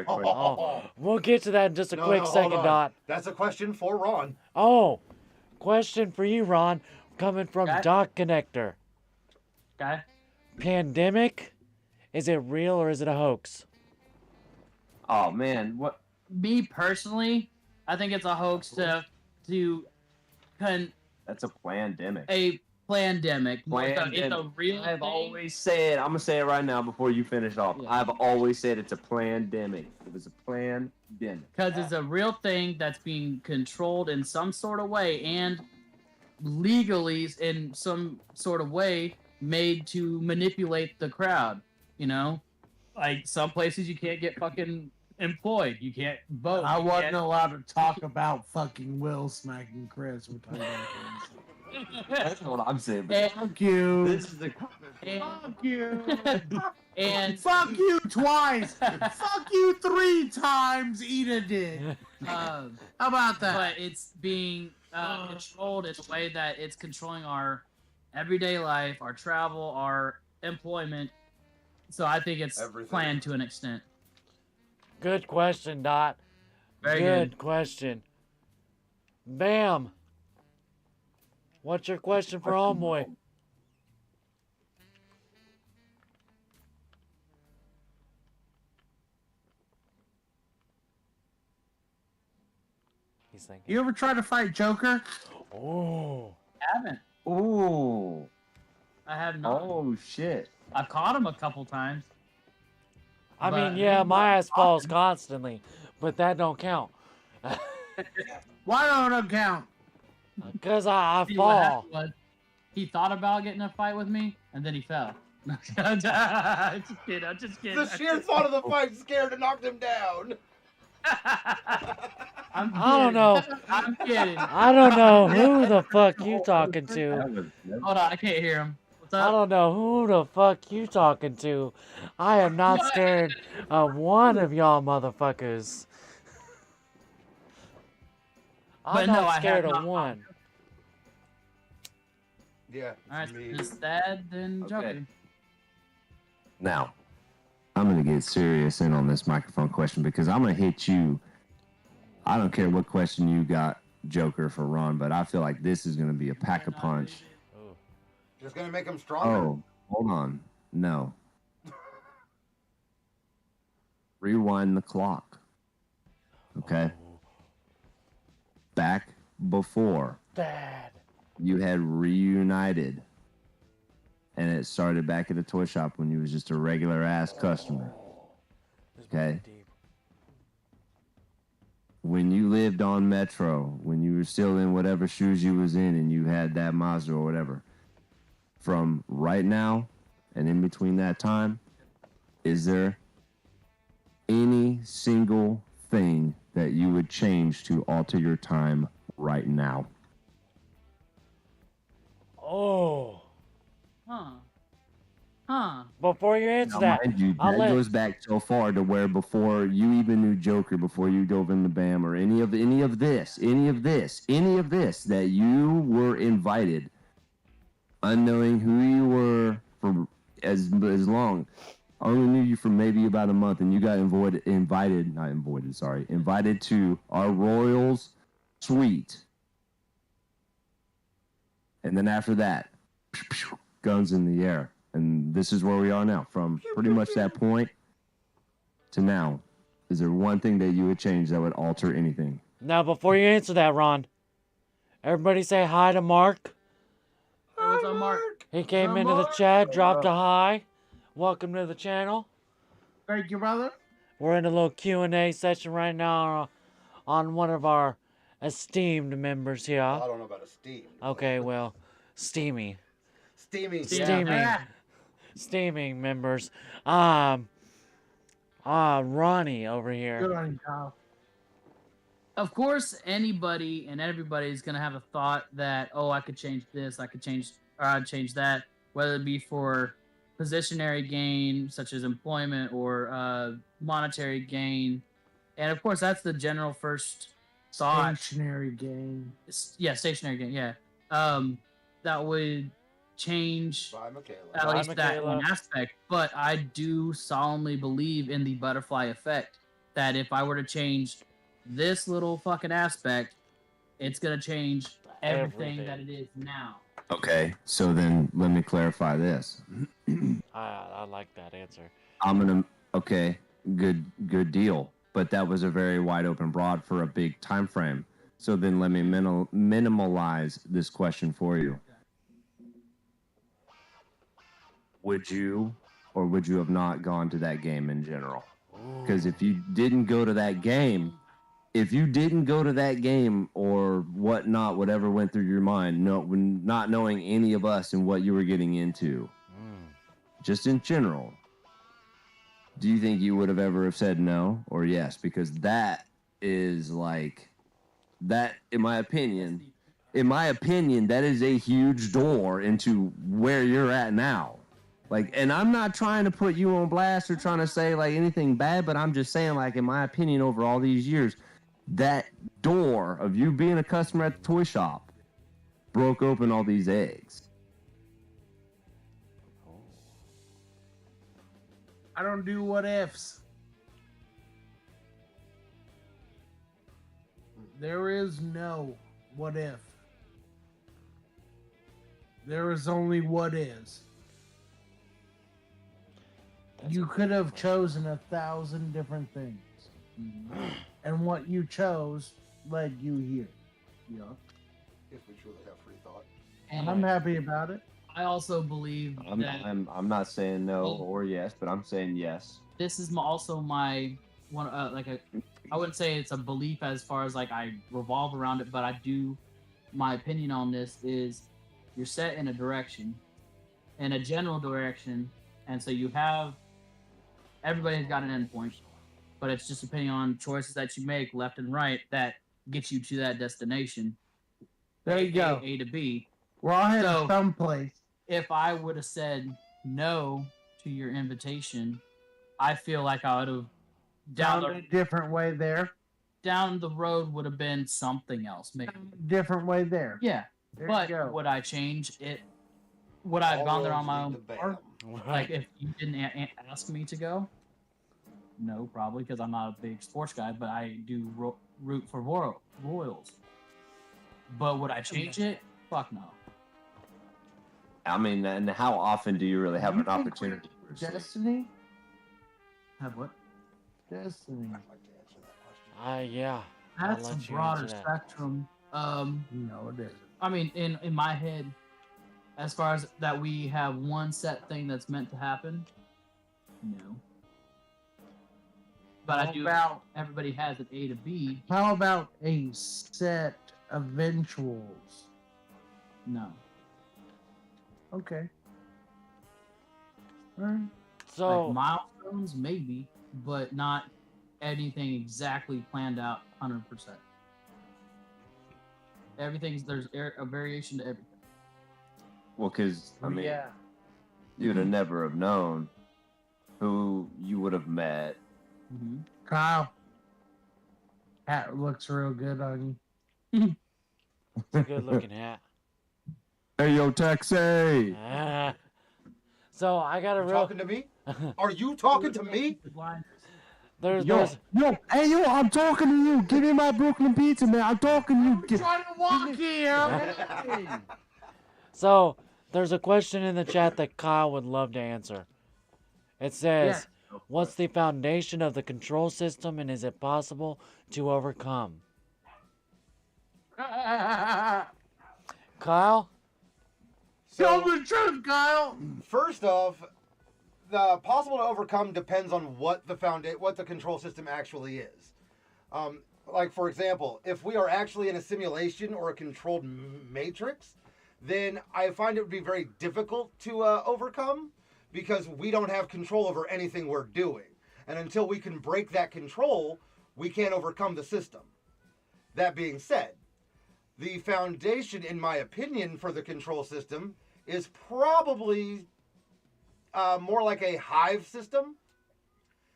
question.
Oh, we'll get to that in just a
No,
quick
no, hold
second,
on.
Dot.
That's a question for Ron.
Oh, question for you, Ron, coming from
Okay.
Dot Connector.
Okay.
Pandemic, is it real or is it a hoax?
Oh man, what?
Me personally, I think it's a hoax to
That's a pandemic.
a pandemic. It's a
Pandemic.
real
I've
thing.
always said, I'm gonna say it right now before you finish off.
Yeah.
I've always said it's a pandemic. It was a pandemic.
Because it's a real thing that's being controlled in some sort of way and legally in some sort of way made to manipulate the crowd. You know, like some places you can't get fucking employed, you can't vote.
I
you
wasn't
can't-
allowed to talk about fucking Will smacking Chris. We're talking about
That's what I'm saying. But
And,
fuck you.
this is a
and,
Fuck you.
and
Fuck you twice. Fuck you 3 times. Eat a dick. How about that?
but it's being controlled in a way that it's controlling our everyday life, our travel, our employment. So I think it's
Everything.
planned to an extent.
Good question, Dot.
Very
good
good.
question. Bam. What's your question for Homeboy? He's thinking.
You ever try to fight Joker?
Oh.
I haven't.
Ooh.
I have not.
Oh shit.
I've caught him a couple times.
I
But
mean, yeah,
he's
my
not
ass falls
often.
constantly, but that don't count.
Why don't it count?
Because I
See, what
fall.
happened was, he thought about getting a fight with me, and then he fell. I'm just kidding. I'm just kidding.
The sheer thought of the fight scared and knocked him down.
I'm
I don't
kidding.
know.
I'm kidding.
I don't know who the fuck you talking to.
Hold on, I can't hear him. What's
I
up?
don't know who the fuck you talking to. I am not scared of one of y'all motherfuckers. I'm
But no,
not
I have
scared of
not.
one.
Yeah.
All right,
me.
it's Thad, then
Okay.
Joker.
Now, I'm gonna get serious in on this microphone question because I'm gonna hit you. I don't care what question you got, Joker, for Ron, but I feel like this is gonna be a pack a punch.
Just gonna make him stronger.
Oh, hold on. No. Rewind the clock. Okay. Back before
Dad.
you had reunited, and it started back at the toy shop when you was just a regular ass customer.
This might
Okay.
be deep.
When you lived on Metro, when you were still in whatever shoes you was in and you had that Mazda or whatever, from right now and in between that time, is there any single thing that you would change to alter your time right now?
Oh.
Huh.
Before you answer
Now,
that,
mind you,
I'll
that
let-
goes back so far to where before you even knew Joker, before you dove into BAM or any of this that you were invited, unknowing who you were for as long. I only knew you for maybe about a month, and you got invited to our Royals suite. And then after that, guns in the air. And this is where we are now. From pretty much that point to now, is there one thing that you would change that would alter anything?
Now, before you answer that, Ron, everybody say hi to Mark.
Hey, what's up, Mark?
He came into the chat, dropped a hi. Welcome to the channel.
Thank you, brother.
We're in a little Q&A session right now on one of our esteemed members here.
I don't know about a steam.
Okay, well, steamy.
Steamy.
Steaming. Steaming members. Ronnie over
Good
here.
on you, Kyle.
Of course, anybody and everybody is gonna have a thought that, oh, I could change this, I'd change that, whether it be for positionary gain, such as employment, or monetary gain, and of course, that's the general first thought.
Stationary game.
Yeah, stationary gain. Yeah, that would change
Bye, Michaela.
at
Bye,
least that one
Michaela.
aspect. But I do solemnly believe in the butterfly effect. That if I were to change this little fucking aspect, it's gonna change everything that it is now.
Okay, so then let me clarify this.
I like that answer.
Okay, good deal. But that was a very wide open broad for a big time frame. So then let me minimalize this question for you. Would you or would you have not gone to that game in general? Because if you didn't go to that game, or whatnot, whatever went through your mind, not knowing any of us and what you were getting into, just in general, do you think you would have ever have said no or yes? Because that is like, that, in my opinion, that is a huge door into where you're at now. Like, and I'm not trying to put you on blast or trying to say like anything bad, but I'm just saying, like, in my opinion, over all these years, that door of you being a customer at the toy shop broke open all these eggs.
I don't do what ifs. There is no what if. There is only what is. You could have chosen 1,000 different things. And what you chose led you here. Yeah.
If we truly have free thought.
And
I'm happy about it.
I also believe that
I'm not saying no or yes, but I'm saying yes.
this is also my one. I wouldn't say it's a belief as far as like I revolve around it, but I do. My opinion on this is you're set in a direction, in a general direction, and so you have everybody has got an endpoint, but it's just depending on choices that you make left and right that gets you to that destination.
There you go.
A to B.
We're all headed
So-
someplace.
If I would have said no to your invitation, I feel like I would have
Down a different way there.
down the road would have been something else, maybe.
Different way there.
Yeah,
There
but
you go.
would I change it? Would I have gone there on my own?
All roads lead
power?
to Bam.
Like if you didn't ask me to go? No, probably because I'm not a big sports guy, but I do root for Royals. But would I change it? Fuck no.
I mean, and how often do you really have
You
an
think
opportunity? to see?
Destiny?
Have what?
Destiny.
I'd like to answer that question.
Yeah. I'll
That's a
let you
broader
answer that.
spectrum.
No, it isn't.
I mean, in my head, as far as that we have one set thing that's meant to happen, no. But I
How
do.
about
Everybody has an A to B.
how about a set eventuals?
No.
Okay. All right.
So
Like milestones, maybe, but not anything exactly planned out 100%. There's a variation to everything.
Well, because I mean,
yeah.
you'd have never have known who you would have met.
Mm-hmm.
Kyle. Hat looks real good on you.
it's a good looking hat.
Hey, yo, taxi!
Ah. So I got a
You
real.
talking to me? Are you talking to me?
There's
Yo, hey, yo, I'm talking to you. Give me my Brooklyn pizza, man. I'm talking to you. trying to walk here.
So there's a question in the chat that Kyle would love to answer. It says, "What's the foundation of the control system, and is it possible to overcome?" Kyle,
Tell
So,
the truth, Kyle.
first off, the possible to overcome depends on what the control system actually is. Like for example, if we are actually in a simulation or a controlled matrix, then I find it would be very difficult to overcome because we don't have control over anything we're doing, and until we can break that control, we can't overcome the system. That being said, the foundation, in my opinion, for the control system is probably more like a hive system,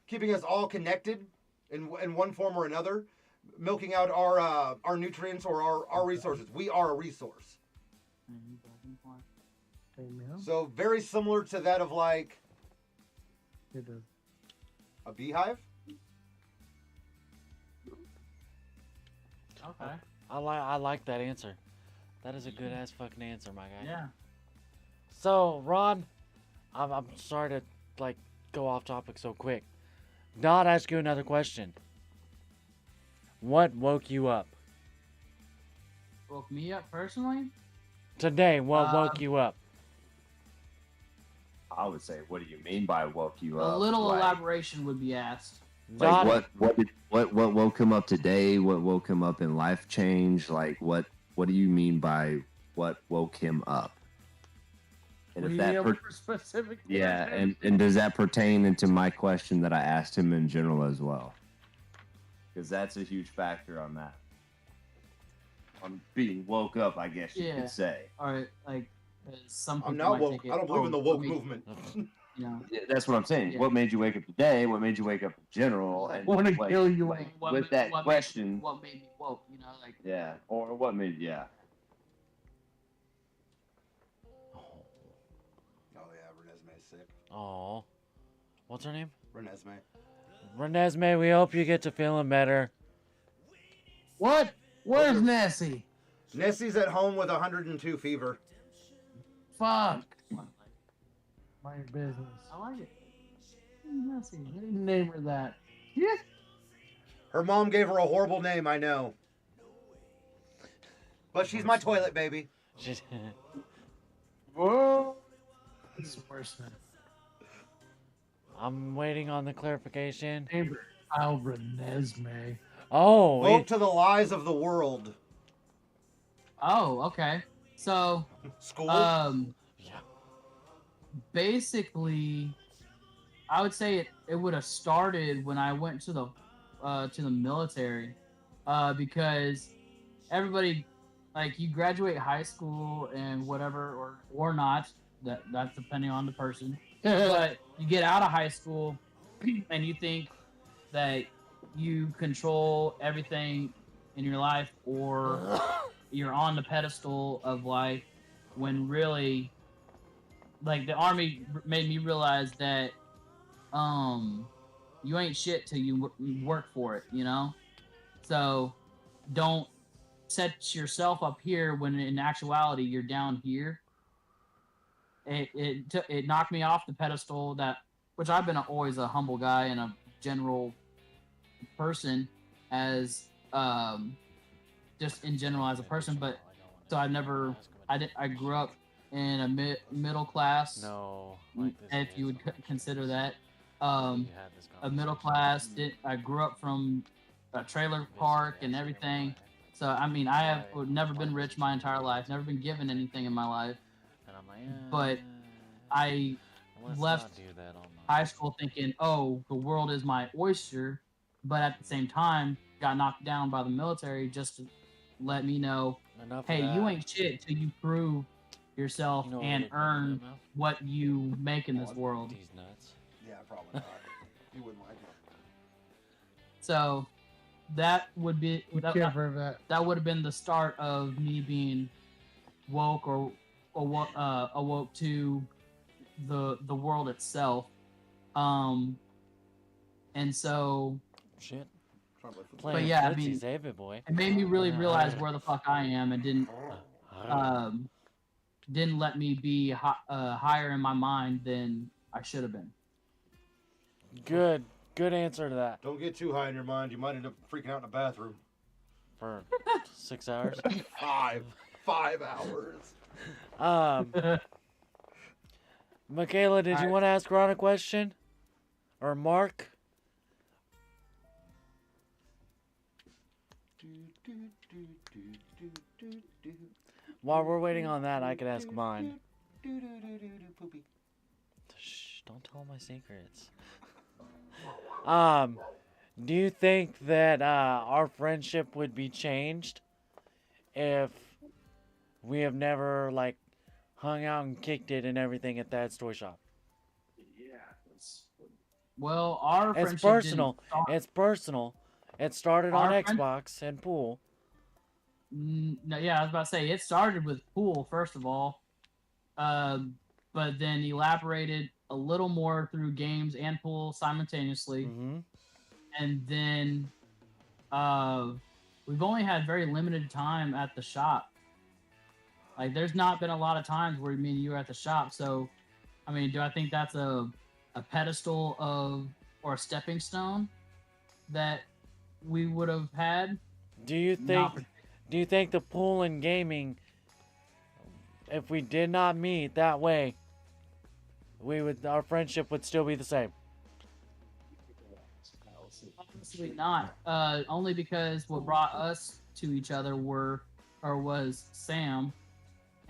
keeping us all connected in one form or another, milking out our nutrients or our resources. We are a resource. So very similar to that of like a beehive.
Okay.
I like that answer. That is a good ass fucking answer, my guy.
Yeah.
So Ron, I'm sorry to like go off topic so quick. Not ask you another question. What woke you up
Woke me up personally.
today? What woke you up?
I would say, what do you mean by woke you
A
up?
little
Like-
elaboration would be asked.
Not-
Like what woke him up today? What woke him up in life change? Like what do you mean by what woke him up? And
Were
if
you
that
able for specific?
yeah, and does that pertain into my question that I asked him in general as well? Because that's a huge factor on that. On being woke up, I guess you
Yeah.
could say.
Or like, some people
I'm not
might
woke.
take it,
I don't believe in the woke
we-
movement.
You know,
Yeah, that's what I'm saying.
Yeah.
What made you wake up today? What made you wake up in general? And
Want to
like,
kill you?
like,
what
with
ma-
that
what
question,
what made me woke? You know, like
yeah, or what made yeah.
Oh yeah, Renesmee's sick.
Oh, what's her name?
Renesmee.
Renesmee. We hope you get to feeling better.
What? Where's Nessie?
Nessie's at home with 102 fever.
Fuck. My business.
I like it. Nessie.
I didn't name her that. Yeah.
Her mom gave her a horrible name, I know. But she's my toilet baby.
Whoa. It's worse than
I'm waiting on the clarification.
neighbor. Albert Nesme.
Oh,
Woke to the lies of the world.
Oh, okay. So,
School.
yeah.
basically, I would say it it would have started when I went to the military, because everybody, like, you graduate high school and whatever, or not. That's depending on the person. But you get out of high school and you think that you control everything in your life, or you're on the pedestal of life, when really, like, the Army made me realize that you ain't shit till you work for it, you know? So don't set yourself up here when in actuality you're down here. It knocked me off the pedestal, which I've been always a humble guy and a general person, as just in general as a person, but so I grew up in a middle class,
No.
if you would consider that, a middle class. I grew up from a trailer park and everything. So I mean, I have never been rich my entire life, never been given anything in my life.
And I'm like,
But I
let's
left
not do that on my-
high school thinking, oh, the world is my oyster, but at the same time, got knocked down by the military just to let me know,
Enough of
hey, you
that.
ain't shit till you prove yourself
You know what
and
we're gonna do
earn
now?
what you make in this world.
These nuts.
Yeah, probably not. You wouldn't like it.
So that would be
We
that,
care for that.
that would have been the start of me being woke, or awoke to the world itself. And so
Shit.
Trying to look for
Playing
yeah, I
footsie,
mean,
save it, boy.
it made me really realize where the fuck I am, and
Uh,
didn't let me be higher in my mind than I should have been.
Good answer to that.
Don't get too high in your mind. You might end up freaking out in the bathroom.
For 6 hours.
5 hours.
Michaela, did you
Alright.
want to ask Ron a question? Or Mark? While we're waiting on that, I could ask mine. Shh, don't tell my secrets. Do you think that our friendship would be changed if we have never, like, hung out and kicked it and everything at Dad's toy shop?
Well, our
It's
friendship
personal.
didn't start-
It's personal. It started on
Our friend-
Xbox and pool.
No, yeah, I was about to say it started with pool first of all, but then elaborated a little more through games and pool simultaneously,
Mm-hmm.
and then we've only had very limited time at the shop. Like, there's not been a lot of times where me and you are at the shop. So, I mean, do I think that's a pedestal or a stepping stone that we would have had?
Do you
Not
think? Do you think the pool and gaming, if we did not meet that way, our friendship would still be the same?
Obviously not. Only because what brought us to each other was Sam,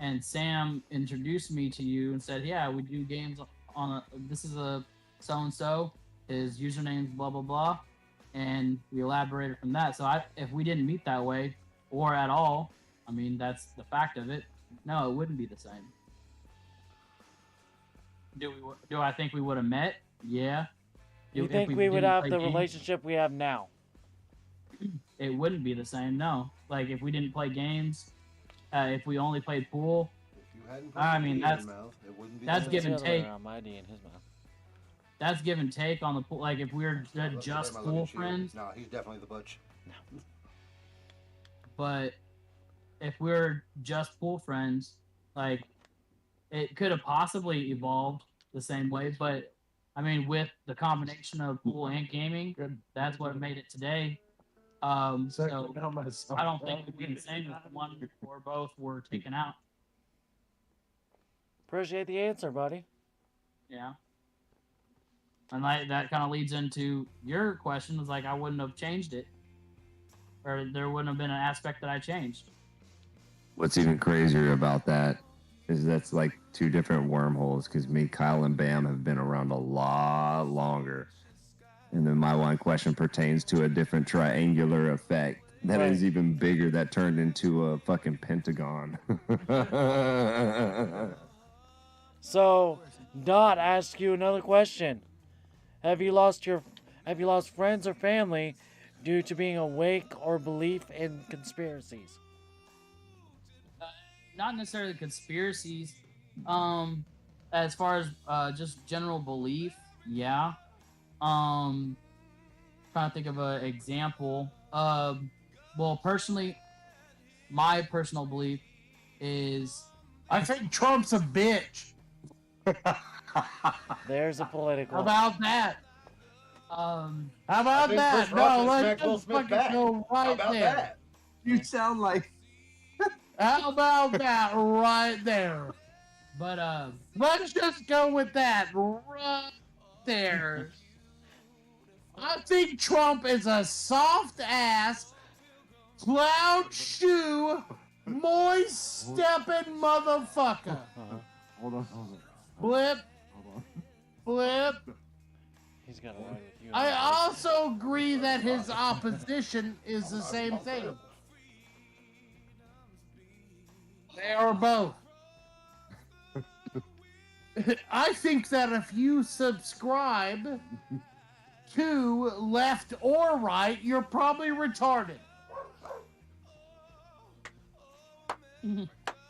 and Sam introduced me to you and said, "Yeah, we do games on this is a so and so. His username's blah blah blah," and we elaborated from that. So if we didn't meet that way or at all, I mean, that's the fact of it. No, it wouldn't be the same. Do I think we would have met? Yeah.
Do you
If
think we would
didn't
have
play
the
games,
relationship we have now?
it wouldn't be the same. No, like if we didn't play games, if we only played pool,
If you hadn't put
I
the
mean,
D in
that's-
your mouth, it wouldn't be
that's
the
give and
It's the other way
take.
around, my D in his mouth.
that's give and take on the pool. Like if we were
Look at
just
him, I look
pool
at you.
friends,
No, he's definitely the butch.
but if we're just pool friends, like it could have possibly evolved the same way. But I mean, with the combination of pool and gaming, that's what made it today. So I don't think it'd be the same if one or both were taken out.
Appreciate the answer, buddy.
Yeah. And like that kind of leads into your question. Is like I wouldn't have changed it, or there wouldn't have been an aspect that I changed.
What's even crazier about that is that's like two different wormholes because me, Kyle, and Bam have been around a lot longer
And then my one question pertains to a different triangular effect that
Right.
is even bigger that turned into a fucking pentagon.
So, Dot asks you another question. Have you lost friends or family due to being awake or belief in conspiracies?
Not necessarily conspiracies. As far as just general belief, yeah. Trying to think of an example. Well, personally, my personal belief is
I think Trump's a bitch.
There's a
How
political.
about that?
um
How about
think
that?
Chris Rock
No,
should
let's
smack Will
just
Smith
fucking
back.
go
How
right
about
there.
that?
You sound like
How about that right there?
but
Let's just go with that right there. I think Trump is a soft ass, cloud shoe, moist stepping motherfucker.
hold on.
Blip, blip.
He's gonna ride with you.
I also agree that his opposition is the same thing. They are both. I think that if you subscribe to left or right, you're probably retarded.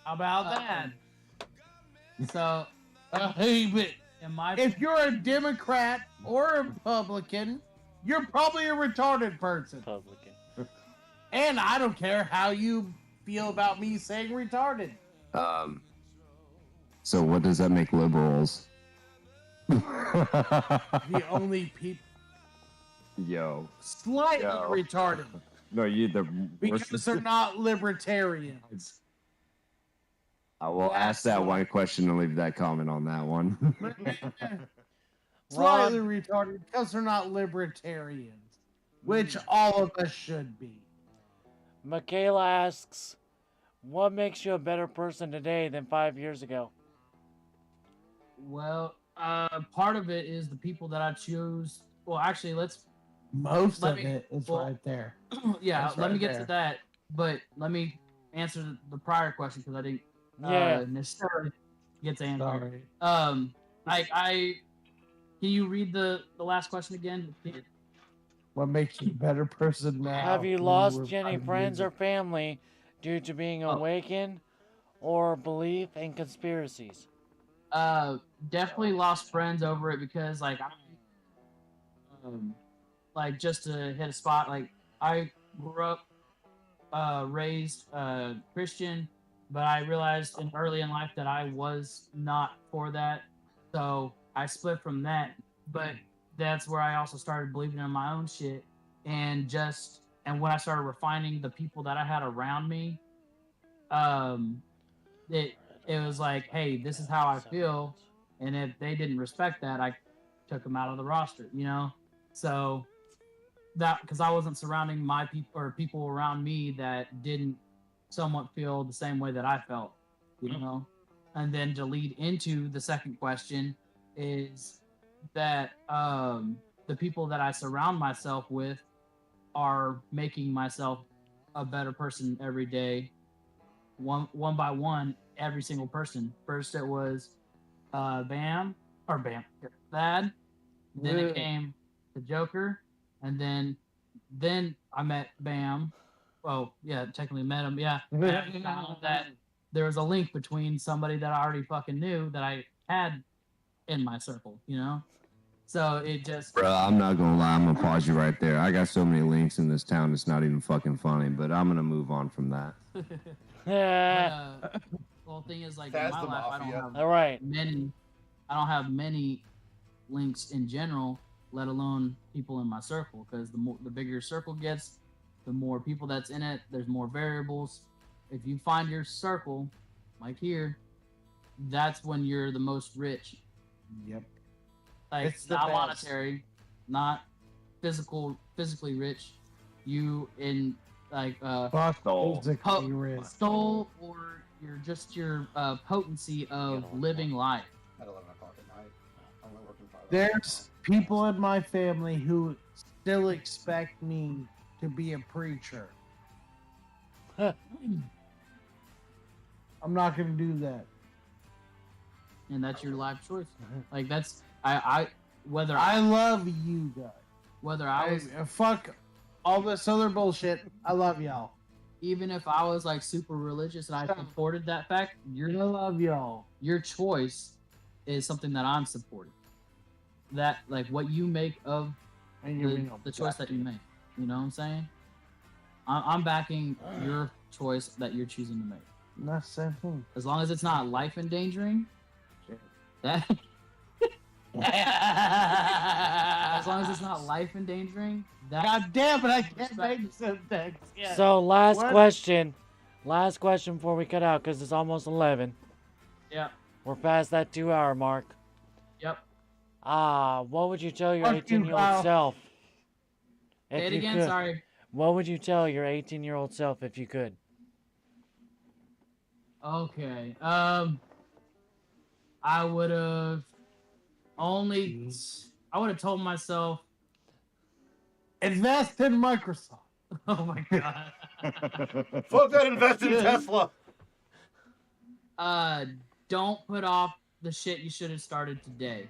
how about that? So
Hey, but
in my
if you're a Democrat or a Republican, you're probably a retarded person.
Republican.
And I don't care how you feel about me saying retarded.
So what does that make liberals?
The only people
Yo.
slightly
Yo.
retarded
No, you the
because they're not libertarians.
I will ask that one question and leave that comment on that one.
Slightly retarded because they're not libertarians, which all of us should be.
Michaela asks, what makes you a better person today than 5 years ago?
well, part of it is the people that I choose. Well, actually,
Most
Let
of
me-
it is
well,
right there.
yeah,
That's
let me
right
get
there.
to that. But let me answer the prior question because I didn't
Yeah.
necessarily get to answer.
Sorry.
I can you read the last question again?
What makes you a better person now?
Have you
than
lost
were
any
5
friends
years
or family due to being
Oh.
awakened or belief in conspiracies?
Definitely lost friends over it because like just to hit a spot, like I grew up raised Christian, but I realized early in life that I was not for that, so I split from that. But that's where I also started believing in my own shit, and when I started refining the people that I had around me, it was like, hey, this is how I feel, and if they didn't respect that, I took them out of the roster, you know. So that because I wasn't surrounding my people or people around me that didn't somewhat feel the same way that I felt, you know. And then to lead into the second question is that the people that I surround myself with are making myself a better person every day, one by one, every single person. First it was Thad, then
Yeah.
it came the Joker, and then I met Bam. Well, yeah, technically met him, yeah. And I found that there was a link between somebody that I already fucking knew that I had in my circle, you know. So it just
Bro, I'm not gonna lie, I'm gonna pause you right there. I got so many links in this town, it's not even fucking funny, but I'm gonna move on from that.
the whole thing is like in
That's
my
the
life
mafia.
All right.
I don't have many links in general, let alone people in my circle, because the bigger your circle gets, the more people that's in it, there's more variables. If you find your circle, like here, that's when you're the most rich.
Yep.
Like
It's the
not
best.
monetary, not physically rich. You in like
Stole.
Physically rich.
soul or your potency of
Get on
living life.
At 11 o'clock at night. I'm only working 5 hours.
There's people in my family who still expect me to be a preacher. I'm not gonna do that.
And that's your life choice. Like that's I whether
I love you guys.
whether I was
Fuck all this other bullshit. I love y'all.
even if I was like super religious and I supported that fact,
I love y'all.
your choice is something that I'm supporting. That like what you make of
And you're being
the choice that you make. You know what I'm saying? I'm backing your choice that you're choosing to make.
That's the same thing.
As long as it's not life endangering. That. As long as it's not life endangering. That.
God damn it! I can't
Respect.
make syntax. Yeah.
So last
What?
question before we cut out because it's almost 11.
Yep.
We're past that 2-hour mark.
Yep.
What would you tell your
Fuck you,
18-year-old
Kyle.
self?
Say
If
it
you
again.
could?
Sorry.
What would you tell your 18-year-old self if you could?
Okay. I would have only. I would have told myself.
Invest in Microsoft.
Oh my god.
Fuck that, invest in Tesla.
Don't put off the shit you should have started today.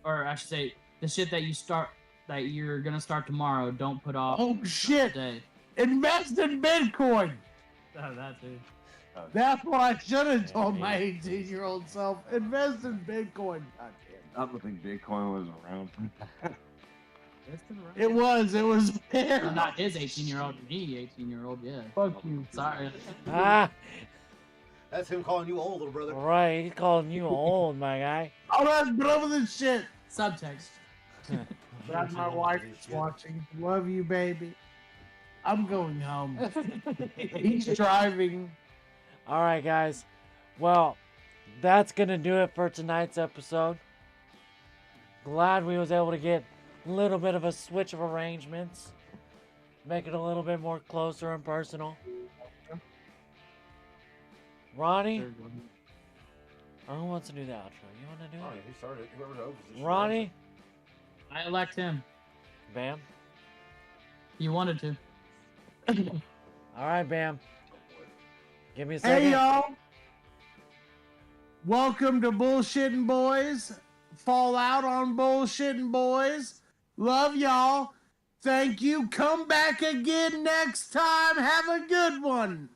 Or I should say, the shit that you're gonna start tomorrow. Don't put off
Oh shit!
today.
Invest in Bitcoin.
Oh, that dude.
That's what I should have told my 18-year-old self. Invest in Bitcoin. God damn.
I don't think Bitcoin was around.
It was there.
Well, not his 18-year-old. Me, 18-year-old. Yeah.
Fuck you.
Sorry.
Ah,
That's him calling you old, little brother.
right. He's calling you old, my guy.
I'm not done with this shit.
Subtext.
That's my wife is watching. Love you, baby. I'm going home. He's driving.
All right, guys. Well, that's gonna do it for tonight's episode. Glad we was able to get a little bit of a switch of arrangements, make it a little bit more closer and personal. Ronnie, or who wants to do the outro? You want to do
Oh,
it?
he started. Whoever knows.
Ronnie,
I elect him.
Bam.
You wanted to.
All right, Bam. Give me a second.
Hey, y'all. Welcome to Bullshitting Boys. Fall out on Bullshitting Boys. Love y'all. Thank you. Come back again next time. Have a good one.